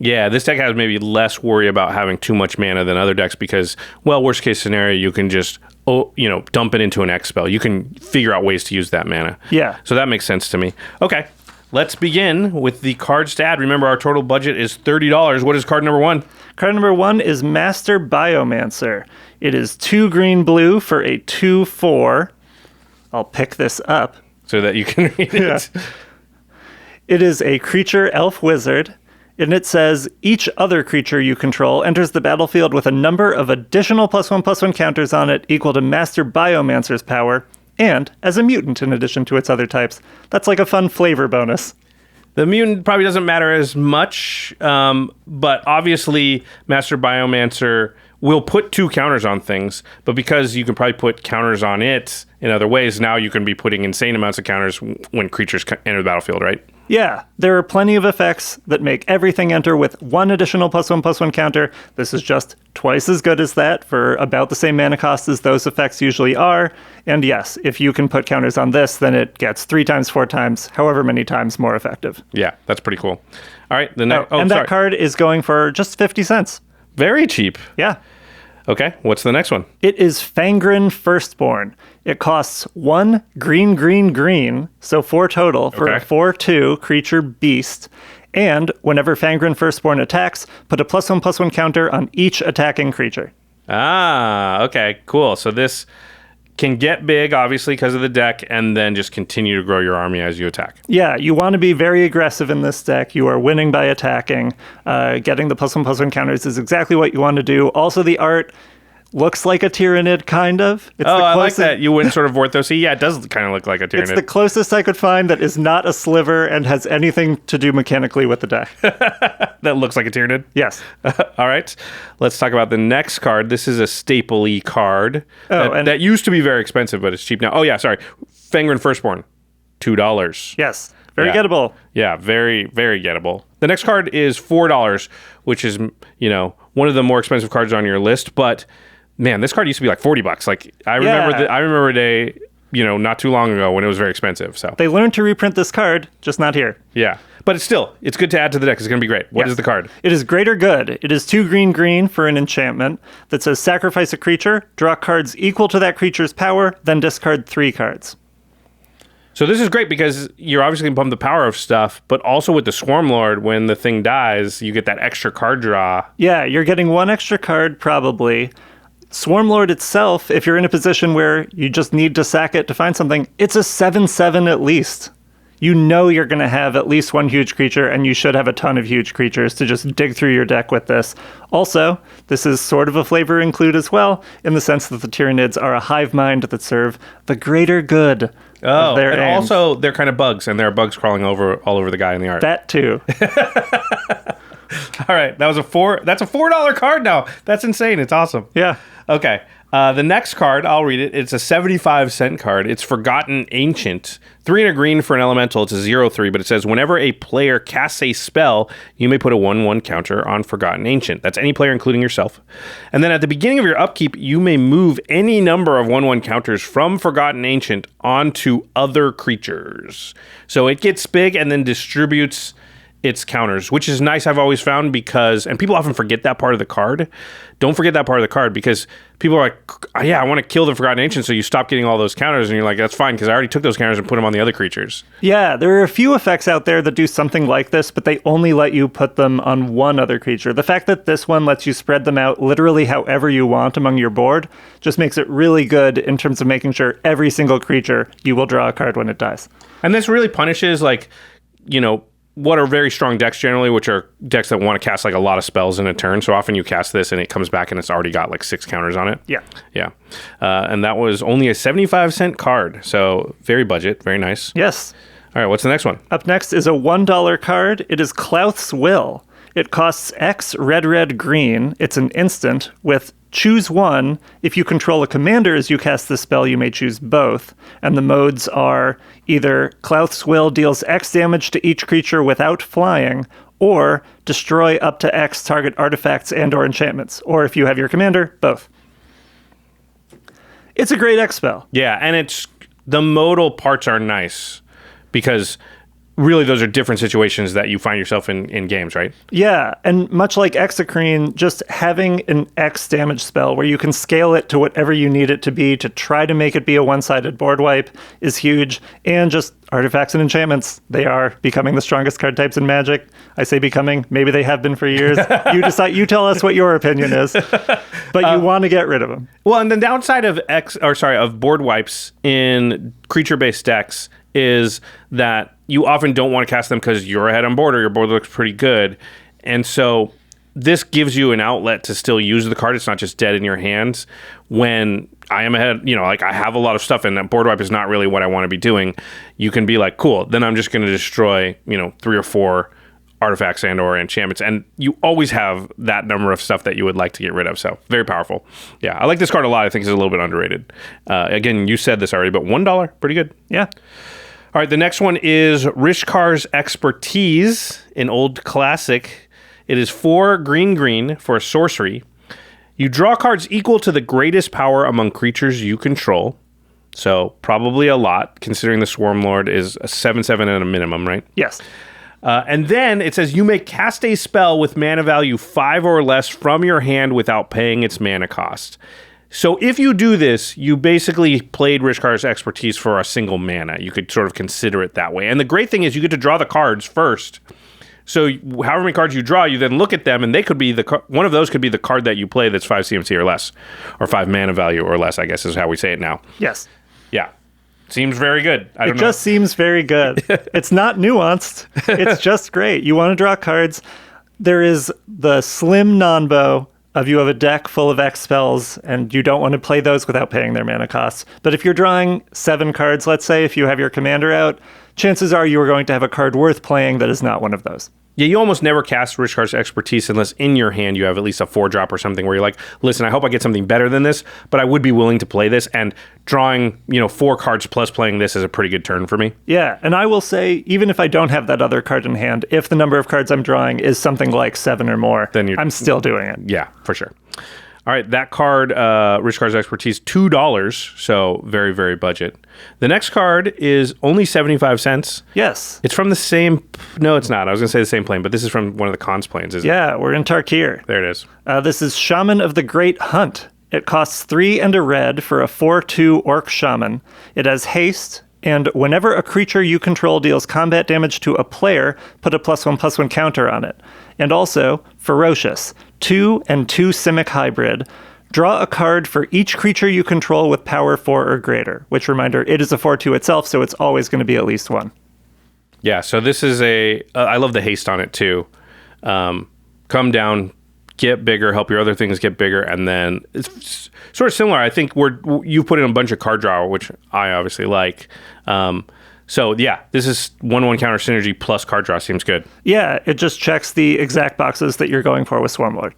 Yeah, this deck has maybe less worry about having too much mana than other decks because, well, worst case scenario, you can just, dump it into an X spell. You can figure out ways to use that mana. Yeah. So that makes sense to me. Okay, let's begin with the cards to add. Remember, our total budget is $30. What is card number 1? Card number 1 is Master Biomancer. It is 2 green-blue for a 2/4. I'll pick this up. So that you can read it. Yeah. It is a creature elf wizard. And it says, each other creature you control enters the battlefield with a number of additional +1/+1 counters on it equal to Master Biomancer's power, and as a mutant in addition to its other types. That's like a fun flavor bonus. The mutant probably doesn't matter as much, but obviously Master Biomancer will put 2 counters on things, but because you can probably put counters on it in other ways, now you can be putting insane amounts of counters when creatures enter the battlefield, right? Yeah, there are plenty of effects that make everything enter with 1 additional +1/+1 counter. This is just twice as good as that for about the same mana cost as those effects usually are. And yes, if you can put counters on this, then it gets 3 times, 4 times, however many times more effective. Yeah, that's pretty cool. All right, the next. That card is going for just 50 cents. Very cheap. Yeah. Okay, what's the next one? It is Fangrin Firstborn. It costs 1 green, so 4 total for a 4/2 creature beast. And whenever Fangrin Firstborn attacks, put a +1/+1 counter on each attacking creature. Ah, okay, cool. So this can get big, obviously, because of the deck, and then just continue to grow your army as you attack. Yeah, you want to be very aggressive in this deck. You are winning by attacking. Getting the +1/+1 counters is exactly what you want to do. Also, the art looks like a Tyranid, kind of. It's I like that. You went sort of ortho. Yeah, it does kind of look like a Tyranid. It's the closest I could find that is not a sliver and has anything to do mechanically with the deck. That looks like a Tyranid? Yes. All right. Let's talk about the next card. This is a staple-y card that used to be very expensive, but it's cheap now. Oh, yeah, sorry. Fangrin Firstborn, $2. Yes. Very gettable. Yeah, very, very gettable. The next card is $4, which is, one of the more expensive cards on your list, but man, this card used to be like $40. Like I remember a day, not too long ago when it was very expensive. So they learned to reprint this card, just not here. Yeah, but it's good to add to the deck. It's going to be great. What is the card? It is Greater Good. It is 2 green for an enchantment that says sacrifice a creature, draw cards equal to that creature's power, then discard 3 cards. So this is great because you're obviously going to pump the power of stuff, but also with the Swarmlord, when the thing dies, you get that extra card draw. Yeah, you're getting one extra card probably. Swarmlord itself, if you're in a position where you just need to sack it to find something, it's a 7/7 at least. You know you're going to have at least one huge creature, and you should have a ton of huge creatures to just dig through your deck with this. Also, this is sort of a flavor include as well, in the sense that the Tyranids are a hive mind that serve the greater good of their and aims. also they're kind of bugs, and there are bugs crawling all over the guy in the art. That too. All right, that's a $4 card now. That's insane. It's awesome. Yeah. Okay. The next card, I'll read it. It's a 75-cent card. It's Forgotten Ancient. 3 and a green for an elemental. It's a 0/3, but it says whenever a player casts a spell, you may put a 1/1 counter on Forgotten Ancient. That's any player, including yourself. And then at the beginning of your upkeep, you may move any number of 1/1 counters from Forgotten Ancient onto other creatures. So it gets big and then distributes its counters, which is nice, I've always found, because, and people often forget that part of the card. Don't forget that part of the card, because people are like, yeah, I want to kill the Forgotten Ancient, so you stop getting all those counters, and you're like, that's fine, because I already took those counters and put them on the other creatures. Yeah, there are a few effects out there that do something like this, but they only let you put them on one other creature. The fact that this one lets you spread them out literally however you want among your board just makes it really good in terms of making sure every single creature you will draw a card when it dies. And this really punishes, like, you know, what are very strong decks generally, which are decks that want to cast like a lot of spells in a turn. So often you cast this and it comes back and it's already got like 6 counters on it. Yeah. Yeah. And that was only a 75-cent card. So very budget, very nice. Yes. All right, what's the next one? Up next is a $1 card. It is Clouth's Will. It costs X red, green. It's an instant with choose one. If you control a commander as you cast the spell, you may choose both. And the modes are either Clouth's Will deals X damage to each creature without flying, or destroy up to X target artifacts and or enchantments. Or if you have your commander, both. It's a great X spell. Yeah, and it's the modal parts are nice because really those are different situations that you find yourself in games, right? Yeah, and much like Exocrine, just having an X damage spell where you can scale it to whatever you need it to be to try to make it be a one-sided board wipe is huge. And just artifacts and enchantments, they are becoming the strongest card types in Magic. I say becoming, maybe they have been for years. You decide, you tell us what your opinion is, but you want to get rid of them. Well, and the downside of of board wipes in creature-based decks is that you often don't want to cast them because you're ahead on board or your board looks pretty good. And so this gives you an outlet to still use the card. It's not just dead in your hands. When I am ahead, you know, like I have a lot of stuff and that board wipe is not really what I want to be doing. You can be like, cool, then I'm just going to destroy, 3 or 4 artifacts and or enchantments. And you always have that number of stuff that you would like to get rid of. So very powerful. Yeah, I like this card a lot. I think it's a little bit underrated. Again, you said this already, but $1, pretty good. Yeah. All right, the next one is Rishkar's Expertise, an old classic. It is 4 green for a sorcery. You draw cards equal to the greatest power among creatures you control. So probably a lot, considering the Swarmlord is a 7/7 at a minimum, right? Yes. And then it says you may cast a spell with mana value 5 or less from your hand without paying its mana cost. So if you do this, you basically played Rishkar's Expertise for a single mana. You could sort of consider it that way. And the great thing is you get to draw the cards first. So however many cards you draw, you then look at them, and they could be one of those could be the card that you play that's 5 CMC or less, or 5 mana value or less, I guess is how we say it now. Yes. Yeah. Seems very good. I don't know. It just seems very good. It's not nuanced. It's just great. You want to draw cards. There is the slim non-bow of you have a deck full of X spells and you don't want to play those without paying their mana costs. But if you're drawing 7 cards, let's say, if you have your commander out, chances are you are going to have a card worth playing that is not one of those. Yeah, you almost never cast Rishkar's Expertise unless in your hand you have at least a 4-drop or something where you're like, listen, I hope I get something better than this, but I would be willing to play this, and drawing, 4 cards plus playing this is a pretty good turn for me. Yeah, and I will say, even if I don't have that other card in hand, if the number of cards I'm drawing is something like 7 or more, then I'm still doing it. Yeah, for sure. All right, that card, Rishkar's Expertise, $2, so very, very budget. The next card is only 75 cents. Yes. It's from the same... No, it's not. I was going to say the same plane, but this is from one of the Khans planes, isn't it? Yeah, we're in Tarkir. There it is. This is Shaman of the Great Hunt. It costs 3 and a red for a 4/2 Orc Shaman. It has haste, And whenever a creature you control deals combat damage to a player, put a +1/+1 counter on it. And also, Ferocious, 2 and 2 Simic hybrid. Draw a card for each creature you control with power 4 or greater, which, reminder, it is a 4/2 itself, so it's always going to be at least 1. Yeah, so this is I love the haste on it too. Come down, get bigger, help your other things get bigger, and then it's sort of similar. I think you put in a bunch of card draw, which I obviously like. So yeah, this is 1/1 counter synergy plus card draw seems good. Yeah, it just checks the exact boxes that you're going for with Swarmlord.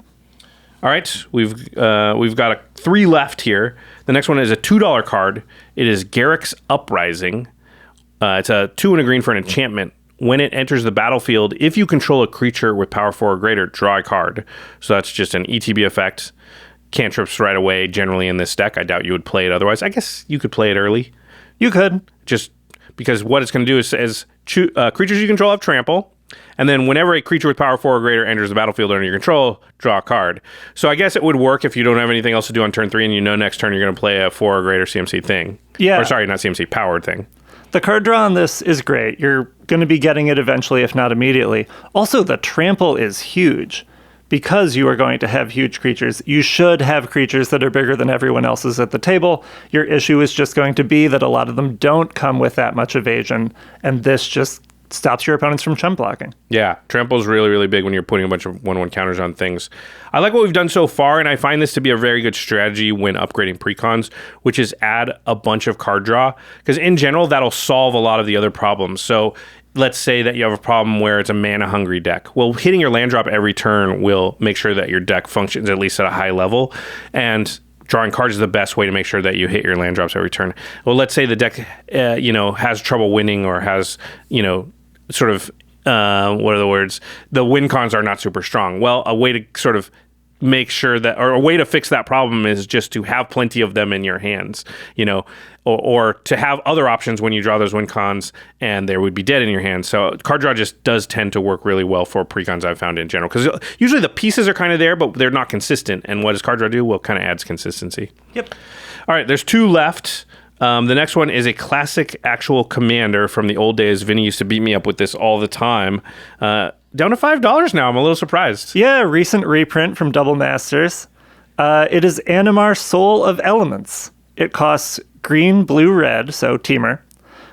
All right, we've got 3 left here. The next one is a $2 card. It is Garrick's Uprising. It's a 2 and a green for an enchantment. When it enters the battlefield, if you control a creature with power 4 or greater, draw a card. So that's just an ETB effect. Cantrips right away, generally in this deck. I doubt you would play it otherwise. I guess you could play it early. You could. Just because what it's going to do is creatures you control have trample. And then whenever a creature with power 4 or greater enters the battlefield under your control, draw a card. So I guess it would work if you don't have anything else to do on turn 3 and you know next turn you're going to play a 4 or greater CMC thing. Yeah. Or sorry, not CMC, powered thing. The card draw on this is great. You're going to be getting it eventually, if not immediately. Also, the trample is huge. Because you are going to have huge creatures, you should have creatures that are bigger than everyone else's at the table. Your issue is just going to be that a lot of them don't come with that much evasion, and this just stops your opponents from chump blocking. Yeah, trample is really, really big when you're putting a bunch of 1/1 counters on things. I like what we've done so far, and I find this to be a very good strategy when upgrading precons, which is add a bunch of card draw, because in general, that'll solve a lot of the other problems. So let's say that you have a problem where it's a mana-hungry deck. Well, hitting your land drop every turn will make sure that your deck functions at least at a high level, and drawing cards is the best way to make sure that you hit your land drops every turn. Well, let's say the deck, has trouble winning or has, sort of, what are the words? The win cons are not super strong. Well, a way to sort of make sure that, or a way to fix that problem is just to have plenty of them in your hands, or to have other options when you draw those win cons and there would be dead in your hands. So card draw just does tend to work really well for precons I've found in general, because usually the pieces are kind of there, but they're not consistent. And what does card draw do? Well, kind of adds consistency. Yep. All right, there's 2 left. The next one is a classic actual commander from the old days. Vinny used to beat me up with this all the time. Down to $5 now. I'm a little surprised. Yeah, recent reprint from Double Masters. It is Animar, Soul of Elements. It costs green, blue, red, so Teamer.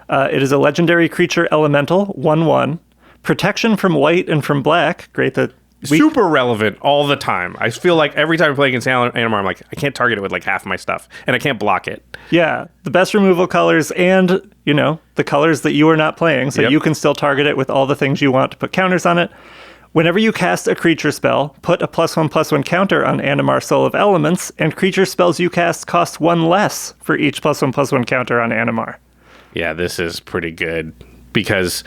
It is a legendary creature elemental, 1/1. Protection from white and from black. Great that super relevant all the time. I feel like every time I play against Animar, I'm like, I can't target it with like half my stuff, and I can't block it. Yeah, the best removal colors and, the colors that you are not playing, so you can still target it with all the things you want to put counters on it. Whenever you cast a creature spell, put a +1/+1 counter on Animar, Soul of Elements, and creature spells you cast cost 1 less for each +1/+1 counter on Animar. Yeah, this is pretty good, because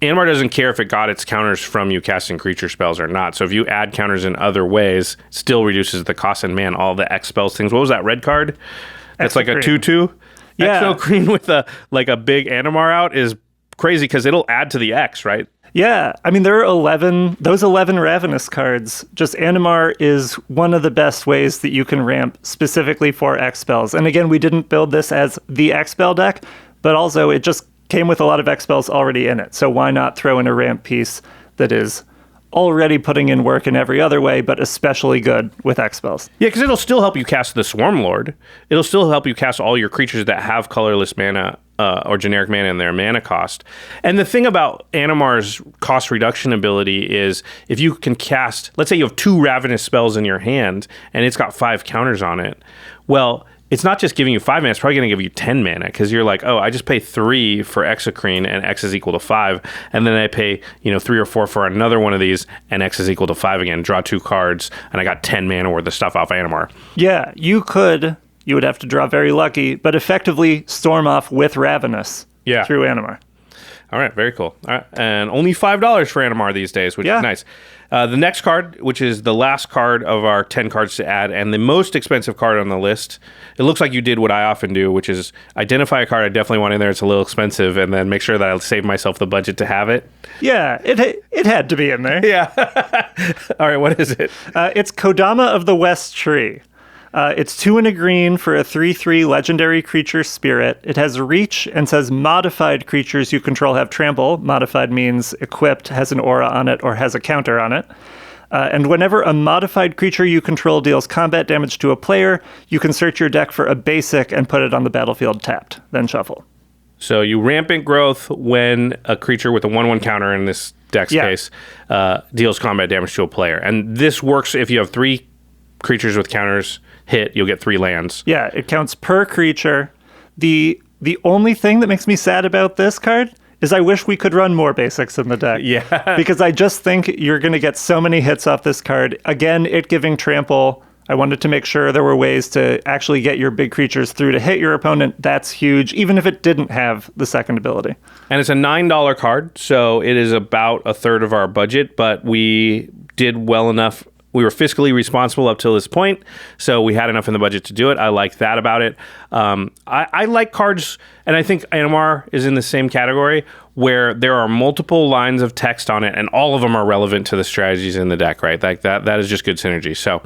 Animar doesn't care if it got its counters from you casting creature spells or not. So if you add counters in other ways, it still reduces the cost. And man, all the X spells things. What was that red card? That's like a 2/2. Yeah. Exo green with a big Animar out is crazy because it'll add to the X, right? Yeah, I mean, there are those 11 Ravenous cards. Just Animar is one of the best ways that you can ramp specifically for X spells. And again, we didn't build this as the X spell deck, but also it just came with a lot of X spells already in it. So why not throw in a ramp piece that is already putting in work in every other way, but especially good with X spells? Yeah, because it'll still help you cast the Swarmlord. It'll still help you cast all your creatures that have colorless mana or generic mana in their mana cost. And the thing about Animar's cost reduction ability is if you can cast, let's say you have 2 Ravenous spells in your hand and it's got 5 counters on it. Well, it's not just giving you 5 mana, it's probably going to give you 10 mana, because you're like, I just pay 3 for Exocrine and X is equal to 5, and then I pay 3 or 4 for another one of these, and X is equal to 5 again, draw 2 cards, and I got 10 mana worth of stuff off Animar. Yeah, you would have to draw very lucky, but effectively storm off with Ravenous through Animar. All right, very cool. All right, and only $5 for Animar these days, which is nice. The next card, which is the last card of our 10 cards to add, and the most expensive card on the list, it looks like you did what I often do, which is identify a card I definitely want in there, it's a little expensive, and then make sure that I save myself the budget to have it. Yeah, it had to be in there. Yeah. All right, what is it? It's Kodama of the West Tree. It's 2 and a green for a 3/3 legendary creature spirit. It has reach and says modified creatures you control have trample. Modified means equipped, has an aura on it, or has a counter on it. And whenever a modified creature you control deals combat damage to a player, you can search your deck for a basic and put it on the battlefield tapped, then shuffle. So you rampant growth when a creature with a 1/1 counter in this deck's case deals combat damage to a player. And this works if you have 3 creatures with counters hit, you'll get 3 lands. Yeah, it counts per creature. The only thing that makes me sad about this card is I wish we could run more basics in the deck. Yeah. Because I just think you're going to get so many hits off this card. Again, it giving trample. I wanted to make sure there were ways to actually get your big creatures through to hit your opponent. That's huge, even if it didn't have the second ability. And it's a $9 card, so it is about a third of our budget, but we did well enough. We were fiscally responsible up till this point, so we had enough in the budget to do it. I like that about it. I like cards, and I think Animar is in the same category, where there are multiple lines of text on it, and all of them are relevant to the strategies in the deck, right? Like that is just good synergy. So,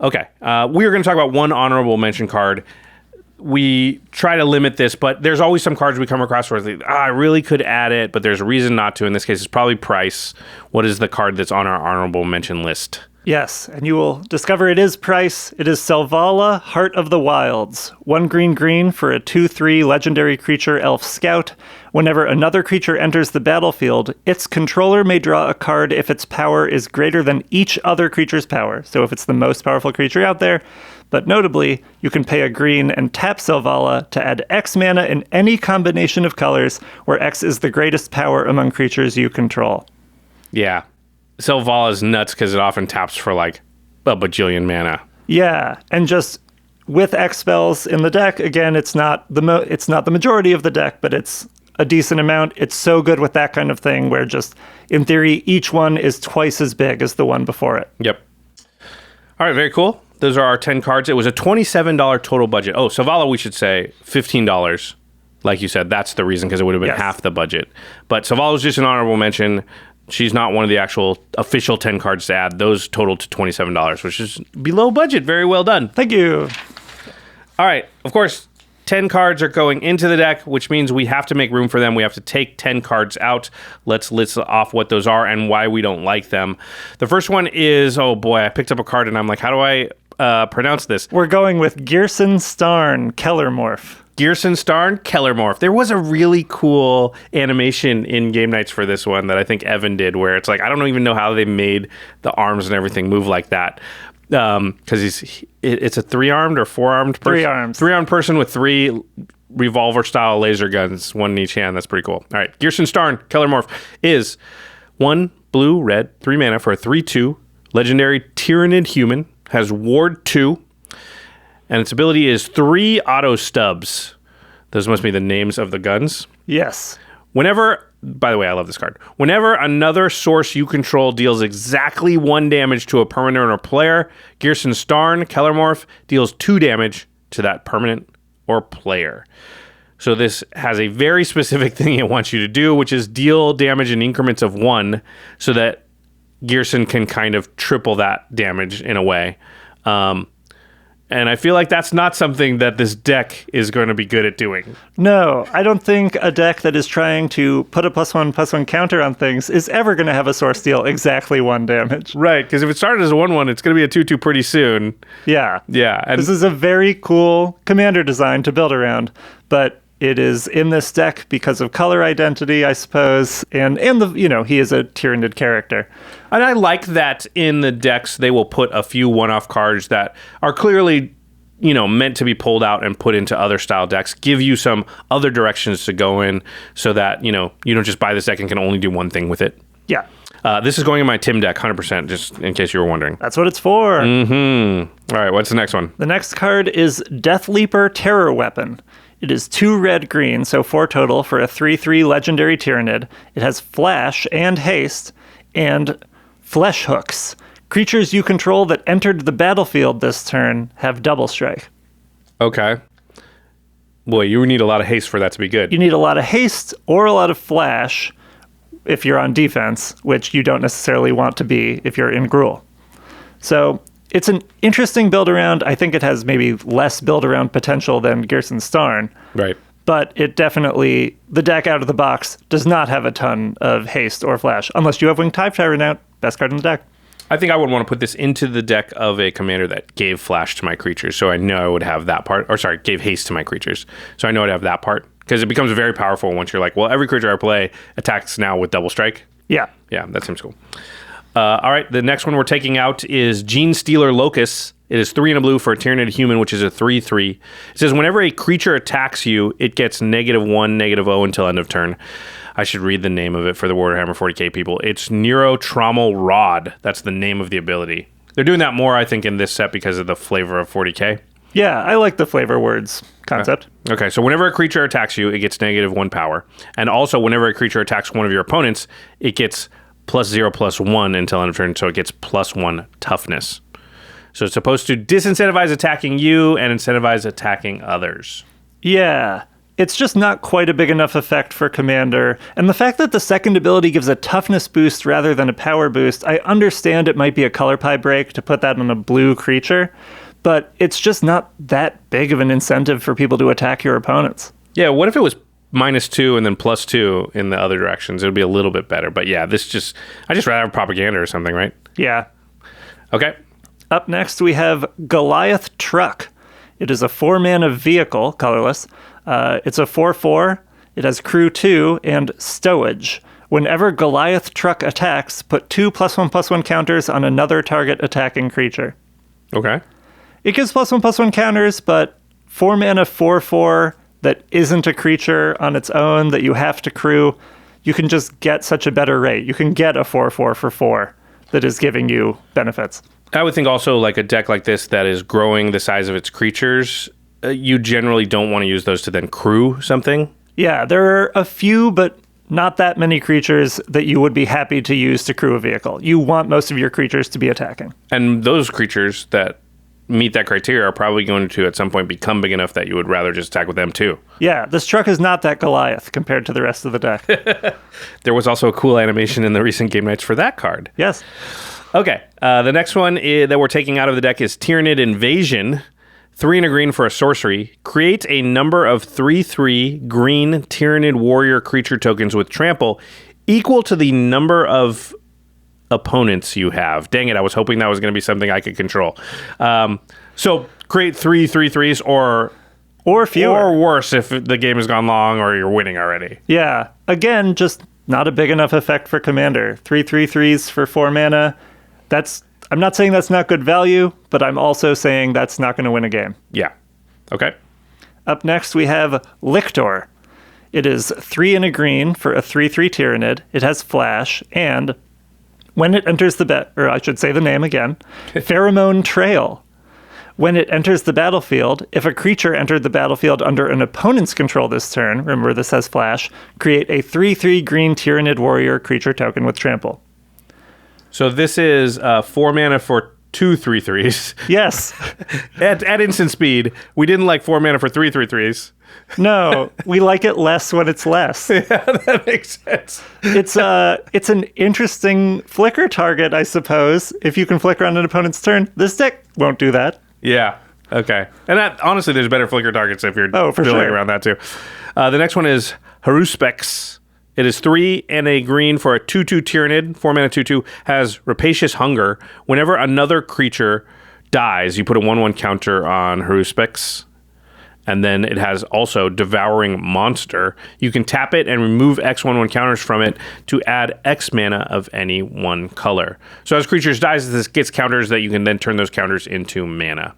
okay. We are going to talk about one honorable mention card. We try to limit this, but there's always some cards we come across where it's like, I really could add it, but there's a reason not to. In this case, it's probably price. What is the card that's on our honorable mention list? Yes, and you will discover it is price. It is Salvala, Heart of the Wilds. 1 green for a 2/3 legendary creature elf scout. Whenever another creature enters the battlefield, its controller may draw a card if its power is greater than each other creature's power. So if it's the most powerful creature out there. But notably, you can pay a green and tap Salvala to add X mana in any combination of colors where X is the greatest power among creatures you control. Yeah. Salvala is nuts because it often taps for like a bajillion mana. Yeah, and just with X spells in the deck, again, it's not the majority of the deck, but it's a decent amount. It's so good with that kind of thing where just, in theory, each one is twice as big as the one before it. Yep. All right, very cool. Those are our 10 cards. It was a $27 total budget. Oh, Salvala, we should say $15. Like you said, that's the reason, because it would have been half the budget. But Salvala was just an honorable mention. She's not one of the actual official 10 cards to add. Those total to $27, which is below budget. Very well done. Thank you. All right. Of course, 10 cards are going into the deck, which means we have to make room for them. We have to take 10 cards out. Let's list off what those are and why we don't like them. The first one is, oh boy, I picked up a card and I'm like, how do I pronounce this? We're going with Gearson Starn Kellermorph. Gearson Starn Kellermorph. There was a really cool animation in Game Nights for this one that I think Evan did, where it's like, I don't even know how they made the arms and everything move like that. Because it's a 3-armed or 4-armed person? 3 arms. 3-armed person with 3 revolver-style laser guns, 1 in each hand. That's pretty cool. All right, Gearson Starn Kellermorph is 1 blue, red, 3 mana for a 3/2 legendary Tyranid human, has Ward 2, and its ability is 3 auto stubs. Those must be the names of the guns. Yes. Whenever, by the way, I love this card. Whenever another source you control deals exactly 1 damage to a permanent or player, Gearson Starn Kellermorph deals 2 damage to that permanent or player. So this has a very specific thing it wants you to do, which is deal damage in increments of 1, so that Gearson can kind of triple that damage in a way. And I feel like that's not something that this deck is going to be good at doing. No, I don't think a deck that is trying to put a +1/+1 counter on things is ever going to have a source deal exactly 1 damage. Right, because if it started as a 1/1, it's going to be a 2/2 pretty soon. Yeah. Yeah. And this is a very cool commander design to build around, but it is in this deck because of color identity, I suppose, and the he is a Tyranid character. And I like that in the decks they will put a few one-off cards that are clearly, meant to be pulled out and put into other style decks, give you some other directions to go in so that, you don't just buy this deck and can only do one thing with it. Yeah. This is going in my Tim deck, 100%, just in case you were wondering. That's what it's for. Mm-hmm. All right, what's the next one? The next card is Death Leaper Terror Weapon. It is 2 red-green, so 4 total for a 3/3 legendary Tyranid. It has Flash and Haste and Flesh Hooks. Creatures you control that entered the battlefield this turn have double strike. Okay. Boy, you need a lot of haste for that to be good. You need a lot of haste or a lot of flash if you're on defense, which you don't necessarily want to be if you're in Gruul. So it's an interesting build around. I think it has maybe less build around potential than Gearson Starn. Right. But it definitely, the deck out of the box does not have a ton of haste or flash, unless you have Winged Hive Tyrant out, best card in the deck. I think I would want to put this into the deck of a commander that gave flash to my creatures, so I know I would have that part. Or sorry, gave haste to my creatures, so I know I'd have that part. Because it becomes very powerful once you're like, well, every creature I play attacks now with double strike. Yeah. Yeah, that seems cool. All right, the next one we're taking out is Gene Stealer Locus. It is 3 and a blue for a Tyranid human, which is a 3/3. It says whenever a creature attacks you, it gets -1, -0 until end of turn. I should read the name of it for the Warhammer 40k people. It's Neurotromal Rod. That's the name of the ability. They're doing that more, I think, in this set because of the flavor of 40k. Yeah, I like the flavor words concept. Okay, so whenever a creature attacks you, it gets -1 power. And also, whenever a creature attacks one of your opponents, it gets +0/+1 until end of turn, so it gets +1 toughness. So it's supposed to disincentivize attacking you and incentivize attacking others. Yeah. It's just not quite a big enough effect for Commander. And the fact that the second ability gives a toughness boost rather than a power boost, I understand it might be a color pie break to put that on a blue creature, but it's just not that big of an incentive for people to attack your opponents. Yeah, what if it was -2 and then +2 in the other directions? It would be a little bit better. But yeah, I just rather have propaganda or something, right? Yeah. Okay. Up next, we have Goliath Truck. It is a 4-mana vehicle, colorless. It's a 4/4. It has Crew 2 and Stowage. Whenever Goliath Truck attacks, put 2 +1/+1 counters on another target attacking creature. Okay. It gives +1/+1 counters, but 4-mana 4/4 that isn't a creature on its own that you have to crew, you can just get such a better rate. You can get a 4/4 for 4 that is giving you benefits. I would think also like a deck like this that is growing the size of its creatures, you generally don't want to use those to then crew something. Yeah, there are a few, but not that many creatures that you would be happy to use to crew a vehicle. You want most of your creatures to be attacking. And those creatures that meet that criteria are probably going to at some point become big enough that you would rather just attack with them too. Yeah, this truck is not that Goliath compared to the rest of the deck. There was also a cool animation in the recent game nights for that card. Yes. Okay, the next one that we're taking out of the deck is Tyranid Invasion. 3 and a green for a sorcery. Create a number of 3/3 green Tyranid warrior creature tokens with trample equal to the number of opponents you have. Dang it, I was hoping that was going to be something I could control. So create 3 3/3s or fewer. Or worse if the game has gone long or you're winning already. Yeah, again, just not a big enough effect for Commander. 3 3/3s for 4 mana. I'm not saying that's not good value, but I'm also saying that's not going to win a game. Yeah. Okay. Up next, we have Lictor. It is 3 and a green for a 3/3 Tyranid. It has flash, and when it enters the or I should say the name again, Pheromone Trail. When it enters the battlefield, if a creature entered the battlefield under an opponent's control this turn, remember this has flash, create a 3/3 green Tyranid warrior creature token with trample. So this is 4 mana for 2 3/3s. Yes. at instant speed. We didn't like 4 mana for 3 3/3s. No, we like it less when it's less. Yeah, that makes sense. It's an interesting flicker target, I suppose. If you can flicker on an opponent's turn, this deck won't do that. Yeah. Okay. And honestly, there's better flicker targets if you're building around that too. The next one is Haru Specs. It is 3 and a green for a 2/2 Tyranid. 4 mana 2/2 has Rapacious Hunger. Whenever another creature dies, you put a 1/1 counter on Haru Specs. And then it has also Devouring Monster. You can tap it and remove X 1/1 counters from it to add X mana of any one color. So as creatures dies, this gets counters that you can then turn those counters into mana.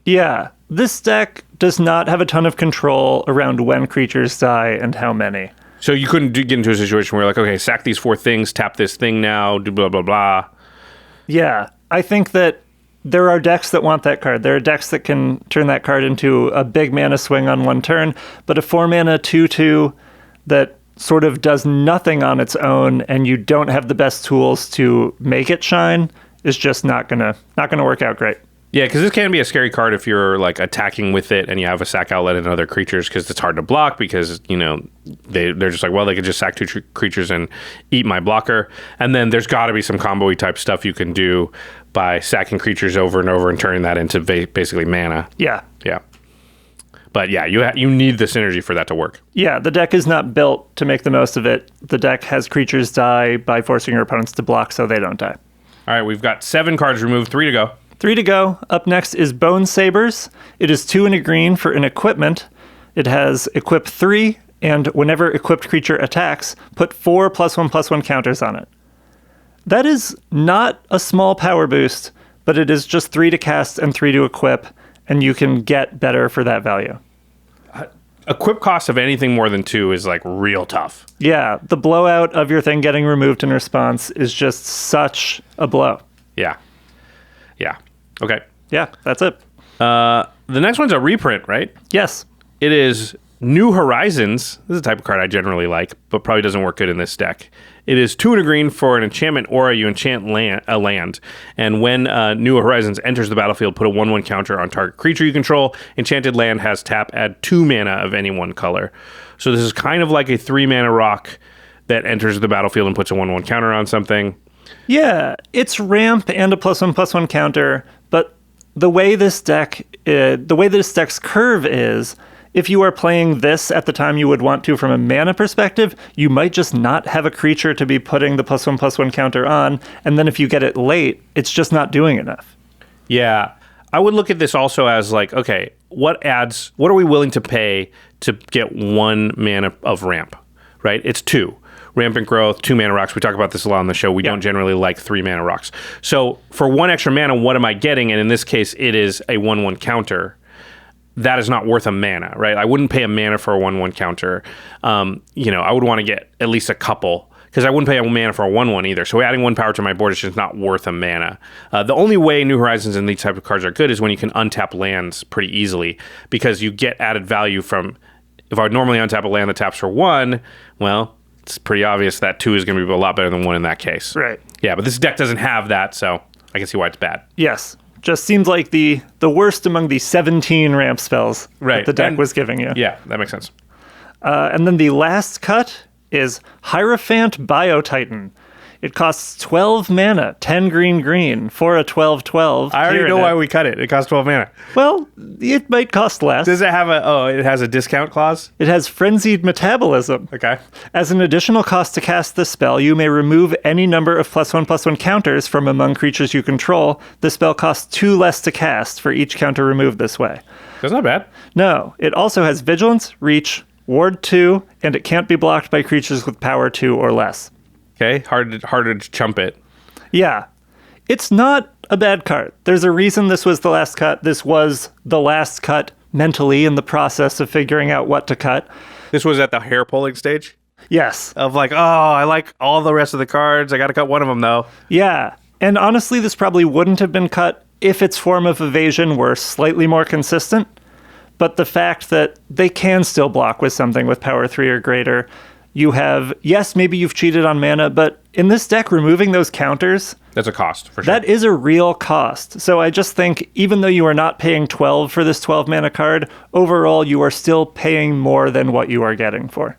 Yeah, this deck does not have a ton of control around when creatures die and how many. So you couldn't get into a situation where you're like, okay, sack these 4 things, tap this thing now, do blah, blah, blah. Yeah, I think that there are decks that want that card. There are decks that can turn that card into a big mana swing on one turn, but a 4 mana 2/2 that sort of does nothing on its own and you don't have the best tools to make it shine is just not gonna work out great. Yeah, because this can be a scary card if you're like attacking with it and you have a sack outlet and other creatures, because it's hard to block because, you know, they're just like, well, they could just sack 2 creatures and eat my blocker. And then there's got to be some combo-y type stuff you can do by sacking creatures over and over and turning that into basically mana. Yeah. Yeah. But yeah, you need the synergy for that to work. Yeah, the deck is not built to make the most of it. The deck has creatures die by forcing your opponents to block so they don't die. All right, we've got 7 cards removed, 3 to go. 3 to go. Up next is Bone Sabers. It is 2 and a green for an equipment. It has equip 3, and whenever equipped creature attacks, put 4 +1/+1 counters on it. That is not a small power boost, but it is just 3 to cast and 3 to equip, and you can get better for that value. Equip cost of anything more than 2 is like real tough. Yeah, the blowout of your thing getting removed in response is just such a blow. Yeah. Yeah. Okay. Yeah, that's it. The next one's a reprint, right? Yes. It is New Horizons. This is a type of card I generally like, but probably doesn't work good in this deck. It is 2 and a green for an enchantment aura. You enchant a land. And when New Horizons enters the battlefield, put a 1/1 counter on target creature you control. Enchanted land has tap, add 2 mana of any one color. So this is kind of like a 3 mana rock that enters the battlefield and puts a 1/1 counter on something. Yeah, it's ramp and a +1/+1 counter, but the way this deck's curve is, if you are playing this at the time you would want to from a mana perspective, you might just not have a creature to be putting the +1/+1 counter on, and then if you get it late, it's just not doing enough. Yeah. I would look at this also as like, okay, what are we willing to pay to get 1 mana of ramp, right? It's 2. Rampant growth, 2 mana rocks. We talk about this a lot on the show. We don't generally like 3 mana rocks. So for 1 extra mana, what am I getting? And in this case, it is a 1/1 counter. That is not worth a mana, right? I wouldn't pay a mana for a 1/1 counter. You know, I would want to get at least a couple, because I wouldn't pay a mana for a 1/1 either. So adding 1 power to my board is just not worth a mana. The only way New Horizons and these type of cards are good is when you can untap lands pretty easily, because you get added value from, if I would normally untap a land that taps for 1, well, it's pretty obvious that 2 is going to be a lot better than 1 in that case. Right. Yeah, but this deck doesn't have that, so I can see why it's bad. Yes. Just seems like the worst among the 17 ramp spells that the deck was giving you. Yeah, that makes sense. And then the last cut is Hierophant Biotitan. It costs 12 mana, 10 green for a 12/12. I already know why we cut it. It costs 12 mana. Well, it might cost less. Does it have it has a discount clause? It has Frenzied Metabolism. Okay. As an additional cost to cast this spell, you may remove any number of +1/+1 counters from among creatures you control. The spell costs 2 less to cast for each counter removed this way. That's not bad. No, it also has Vigilance, Reach, Ward 2, and it can't be blocked by creatures with power 2 or less. Okay, harder to chump it. Yeah. It's not a bad card. There's a reason this was the last cut. This was the last cut mentally in the process of figuring out what to cut. This was at the hair pulling stage? Yes. Of like, oh, I like all the rest of the cards. I got to cut one of them, though. Yeah. And honestly, this probably wouldn't have been cut if its form of evasion were slightly more consistent. But the fact that they can still block with something with power 3 or greater, you have, yes, maybe you've cheated on mana, but in this deck, removing those counters, that's a cost, for sure. That is a real cost. So I just think, even though you are not paying 12 for this 12 mana card, overall, you are still paying more than what you are getting for.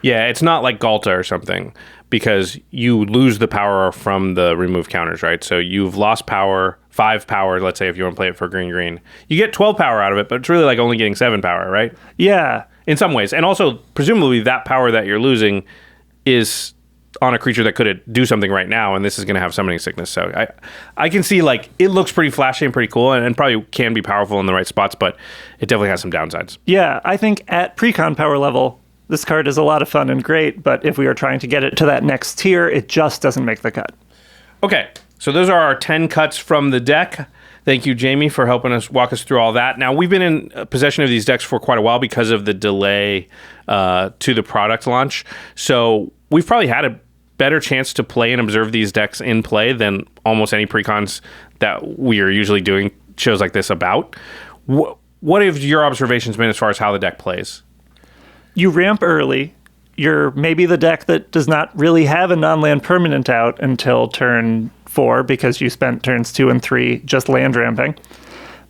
Yeah, it's not like Galta or something, because you lose the power from the remove counters, right? So you've lost power, 5 power, let's say, if you want to play it for green. You get 12 power out of it, but it's really like only getting 7 power, right? Yeah. In some ways. And also, presumably, that power that you're losing is on a creature that could do something right now, and this is going to have summoning sickness. So I can see, like, it looks pretty flashy and pretty cool, and probably can be powerful in the right spots, but it definitely has some downsides. Yeah, I think at precon power level, this card is a lot of fun and great, but if we are trying to get it to that next tier, it just doesn't make the cut. Okay, so those are our 10 cuts from the deck. Thank you, Jamie, for helping us walk us through all that. Now, we've been in possession of these decks for quite a while because of the delay to the product launch. So we've probably had a better chance to play and observe these decks in play than almost any precons that we are usually doing shows like this about. What have your observations been as far as how the deck plays? You ramp early. You're maybe the deck that does not really have a non-land permanent out until turn 4 because you spent turns 2 and 3 just land ramping.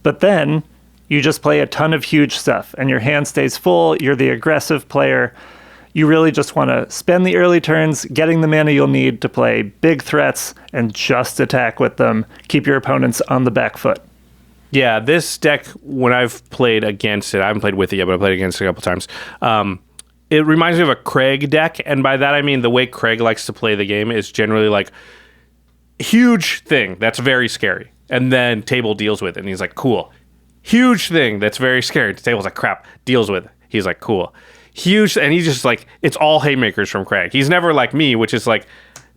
But then you just play a ton of huge stuff and your hand stays full. You're the aggressive player. You really just want to spend the early turns getting the mana you'll need to play big threats and just attack with them. Keep your opponents on the back foot. Yeah, this deck, when I've played against it, I haven't played with it yet, but I've played against it a couple times. It reminds me of a Craig deck, and by that I mean the way Craig likes to play the game is generally like huge thing that's very scary, and then table deals with it, and he's like, cool. Huge thing that's very scary. The table's like, crap, deals with it. He's like, cool. Huge, and he's just like, it's all haymakers from Craig. He's never like me, which is like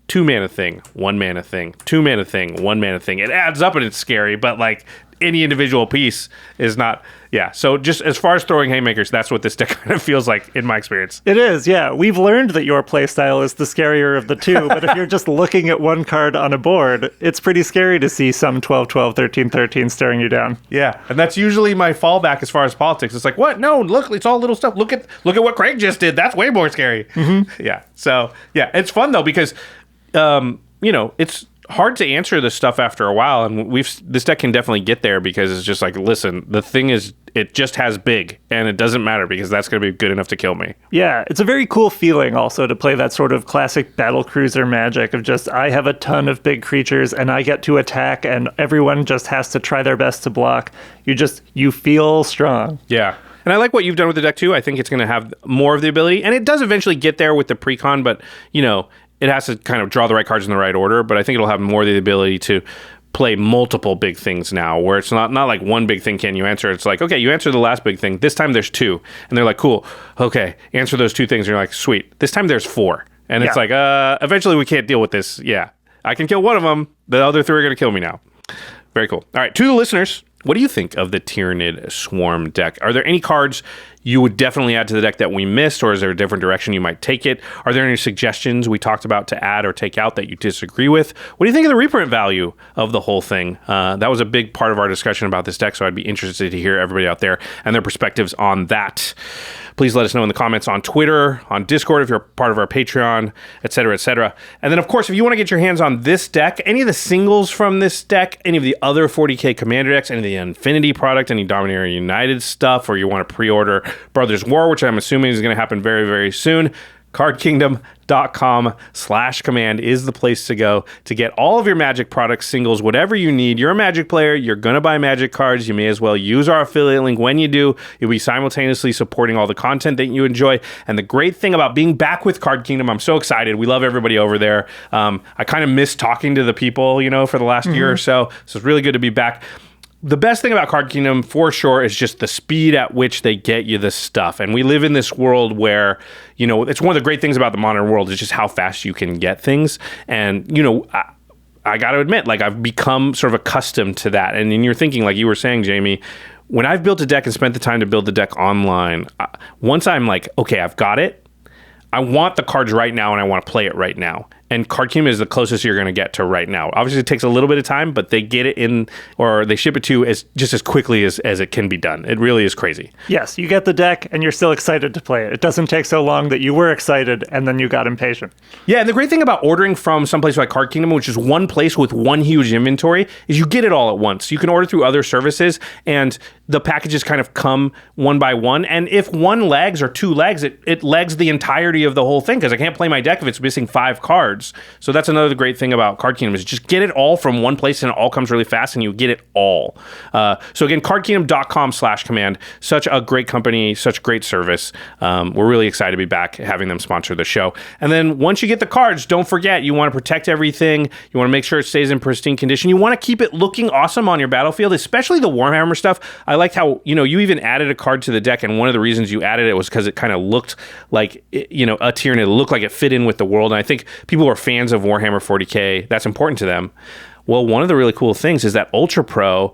2 mana thing, 1 mana thing, 2 mana thing, 1 mana thing. It adds up and it's scary, but like any individual piece is not. Yeah, so just as far as throwing haymakers, that's what this deck kind of feels like in my experience. It is, yeah. We've learned that your playstyle is the scarier of the two, but if you're just looking at one card on a board, it's pretty scary to see some 12-12, 13-13 staring you down. Yeah, and that's usually my fallback as far as politics. It's like, what? No, look, it's all little stuff. Look at what Craig just did. That's way more scary. Mm-hmm. Yeah, so, yeah, it's fun, though, because, it's hard to answer this stuff after a while, and this deck can definitely get there because it's just like, listen, the thing is, it just has big, and it doesn't matter because that's going to be good enough to kill me. Yeah, it's a very cool feeling also to play that sort of classic battlecruiser magic of just, I have a ton of big creatures and I get to attack and everyone just has to try their best to block. You feel strong. Yeah. And I like what you've done with the deck too. I think it's going to have more of the ability, and it does eventually get there with the precon, but it has to kind of draw the right cards in the right order, but I think it'll have more of the ability to play multiple big things now, where it's not like one big thing can you answer. It's like, okay, you answer the last big thing. This time there's 2. And they're like, cool, okay, answer those 2 things. And you're like, sweet. This time there's 4. And it's like, eventually we can't deal with this. Yeah, I can kill one of them. The other 3 are going to kill me now. Very cool. All right, to the listeners, what do you think of the Tyranid Swarm deck? Are there any cards you would definitely add to the deck that we missed, or is there a different direction you might take it? Are there any suggestions we talked about to add or take out that you disagree with? What do you think of the reprint value of the whole thing? That was a big part of our discussion about this deck, so I'd be interested to hear everybody out there and their perspectives on that. Please let us know in the comments on Twitter, on Discord if you're part of our Patreon, etc., etc. And then, of course, if you want to get your hands on this deck, any of the singles from this deck, any of the other 40k Commander decks, any of the Infinity product, any Dominaria United stuff, or you want to pre-order Brothers War, which I'm assuming is going to happen very, very soon, cardkingdom.com/command is the place to go to get all of your Magic products, singles, whatever you need. You're a Magic player. You're going to buy Magic cards. You may as well use our affiliate link. When you do, you'll be simultaneously supporting all the content that you enjoy. And the great thing about being back with Card Kingdom, I'm so excited. We love everybody over there. I kind of miss talking to the people, for the last year or so. So it's really good to be back. The best thing about Card Kingdom, for sure, is just the speed at which they get you this stuff. And we live in this world where, it's one of the great things about the modern world is just how fast you can get things. And, I got to admit, like, I've become sort of accustomed to that. And you're thinking, like you were saying, Jamie, when I've built a deck and spent the time to build the deck online, once I'm like, okay, I've got it, I want the cards right now and I want to play it right now. And Card Kingdom is the closest you're going to get to right now. Obviously, it takes a little bit of time, but they get it in, or they ship it to you just as quickly as it can be done. It really is crazy. Yes, you get the deck and you're still excited to play it. It doesn't take so long that you were excited and then you got impatient. Yeah, and the great thing about ordering from someplace like Card Kingdom, which is one place with one huge inventory, is you get it all at once. You can order through other services, and the packages kind of come one by one. And if one lags or 2 lags, it lags the entirety of the whole thing, because I can't play my deck if it's missing 5 cards. So that's another great thing about Card Kingdom, is just get it all from one place and it all comes really fast and you get it all. So again, cardkingdom.com/command. Such a great company, such great service. We're really excited to be back having them sponsor the show. And then once you get the cards, don't forget, you want to protect everything. You want to make sure it stays in pristine condition. You want to keep it looking awesome on your battlefield, especially the Warhammer stuff. I liked how, you even added a card to the deck, and one of the reasons you added it was because it kind of looked like, a Tyranid. It looked like it fit in with the world. And I think people who are fans of Warhammer 40k, that's important to them. Well, one of the really cool things is that ULTRAPRO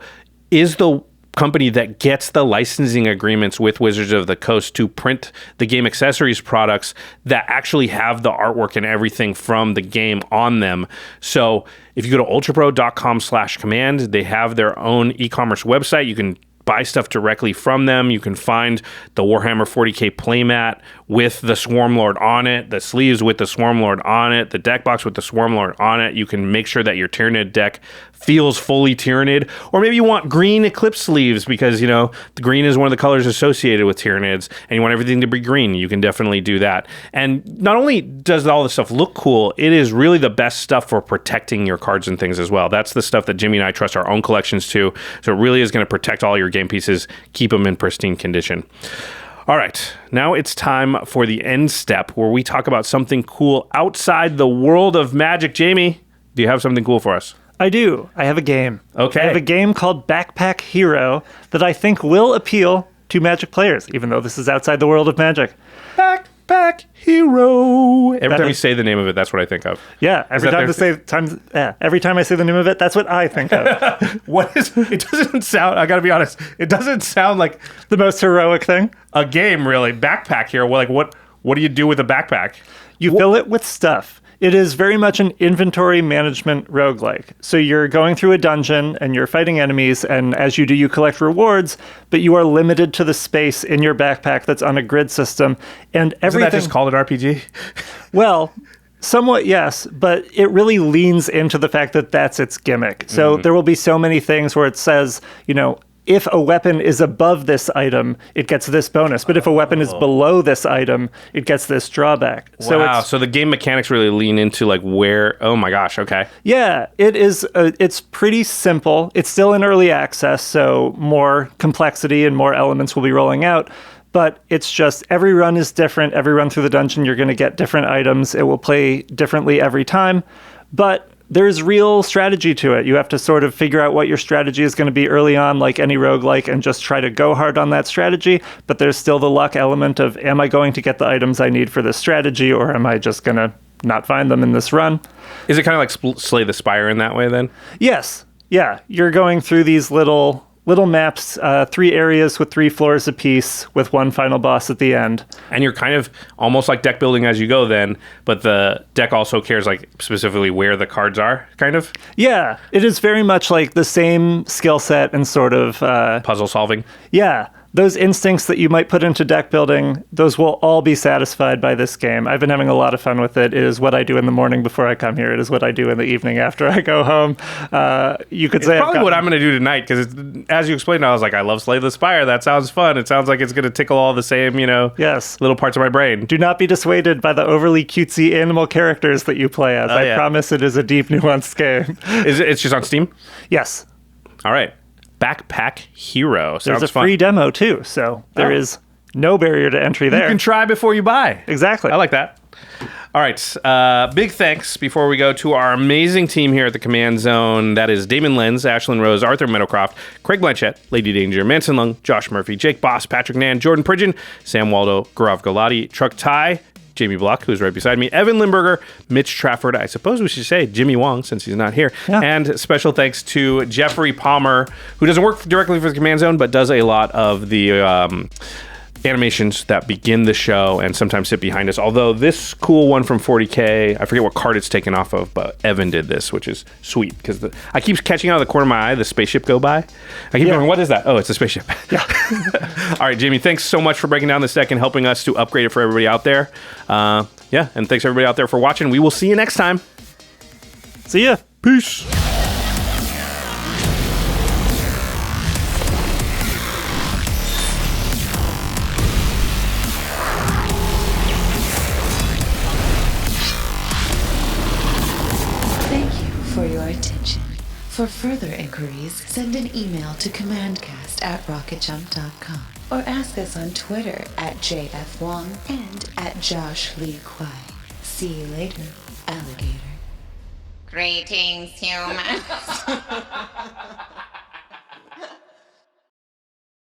is the company that gets the licensing agreements with Wizards of the Coast to print the game accessories products that actually have the artwork and everything from the game on them. So if you go to ultrapro.com/command, they have their own e-commerce website. You can buy stuff directly from them. You can find the Warhammer 40k playmat with the Swarmlord on it, the sleeves with the Swarmlord on it, the deck box with the Swarmlord on it. You can make sure that your Tyranid deck feels fully Tyranid. Or maybe you want green Eclipse sleeves because, the green is one of the colors associated with Tyranids, and you want everything to be green. You can definitely do that. And not only does all this stuff look cool, it is really the best stuff for protecting your cards and things as well. That's the stuff that Jimmy and I trust our own collections to. So it really is going to protect all your game pieces, keep them in pristine condition. All right, now it's time for the end step where we talk about something cool outside the world of Magic. Jamie, do you have something cool for us? I do. I have a game. Okay. I have a game called Backpack Hero that I think will appeal to Magic players, even though this is outside the world of Magic. Backpack Hero. Every time you say the name of it, that's what I think of. Yeah, every time I say the name of it, that's what I think of. It doesn't sound, I gotta be honest, it doesn't sound like the most heroic thing. A game, really. Backpack Hero. Like, what do you do with a backpack? You fill it with stuff. It is very much an inventory management roguelike. So you're going through a dungeon and you're fighting enemies, and as you do, you collect rewards, but you are limited to the space in your backpack that's on a grid system. And everything. Isn't that just called an RPG? Well, somewhat, yes, but it really leans into the fact that that's its gimmick. So there will be so many things where it says, if a weapon is above this item, it gets this bonus. But if a weapon is below this item, it gets this drawback. Wow. So the game mechanics really lean into where. Oh my gosh. Okay. Yeah, it is. It's pretty simple. It's still in early access, so more complexity and more elements will be rolling out. But it's just every run is different. Every run through the dungeon, you're going to get different items. It will play differently every time. But there's real strategy to it. You have to sort of figure out what your strategy is going to be early on, like any roguelike, and just try to go hard on that strategy. But there's still the luck element of, am I going to get the items I need for this strategy, or am I just going to not find them in this run? Is it kind of like Slay the Spire in that way then? Yes. Yeah. You're going through these little maps, 3 areas with 3 floors apiece, with one final boss at the end. And you're kind of almost like deck building as you go then, but the deck also cares specifically where the cards are, kind of? Yeah, it is very much like the same skill set and sort of... puzzle solving? Yeah. Those instincts that you might put into deck building, those will all be satisfied by this game. I've been having a lot of fun with it. It is what I do in the morning before I come here. It is what I do in the evening after I go home. You could say it's probably what I'm going to do tonight, because as you explained, I was like, I love Slay the Spire. That sounds fun. It sounds like it's going to tickle all the same, yes, little parts of my brain. Do not be dissuaded by the overly cutesy animal characters that you play as. I promise it is a deep, nuanced game. It's just on Steam? Yes. All right. Backpack Hero. Sounds There's a fun. free demo too, so there is no barrier to entry there. You can try before you buy. Exactly. I like that. All right. Big thanks before we go to our amazing team here at the Command Zone. That is Damon Lenz, Ashlyn Rose, Arthur Meadowcroft, Craig Blanchett, Lady Danger, Manson Lung, Josh Murphy, Jake Boss, Patrick Nan, Jordan Pridgeon, Sam Waldo, Gaurav Galati, Truck Ty, Jamie Block, who's right beside me, Evan Limburger, Mitch Trafford, I suppose we should say Jimmy Wong, since he's not here. Yeah. And special thanks to Jeffrey Palmer, who doesn't work directly for the Command Zone, but does a lot of the animations that begin the show and sometimes sit behind us. Although this cool one from 40K, I forget what card it's taken off of, but Evan did this, which is sweet, because I keep catching out of the corner of my eye the spaceship go by. I keep going, what is that? Oh, it's a spaceship. Yeah. All right, Jamie, thanks so much for breaking down this deck and helping us to upgrade it for everybody out there. And thanks everybody out there for watching. We will see you next time. See ya. Peace. For your attention. For further inquiries, send an email to commandcast@rocketjump.com or ask us on Twitter @JFWong and @JoshLeeQuai. See you later, alligator. Greetings, humans.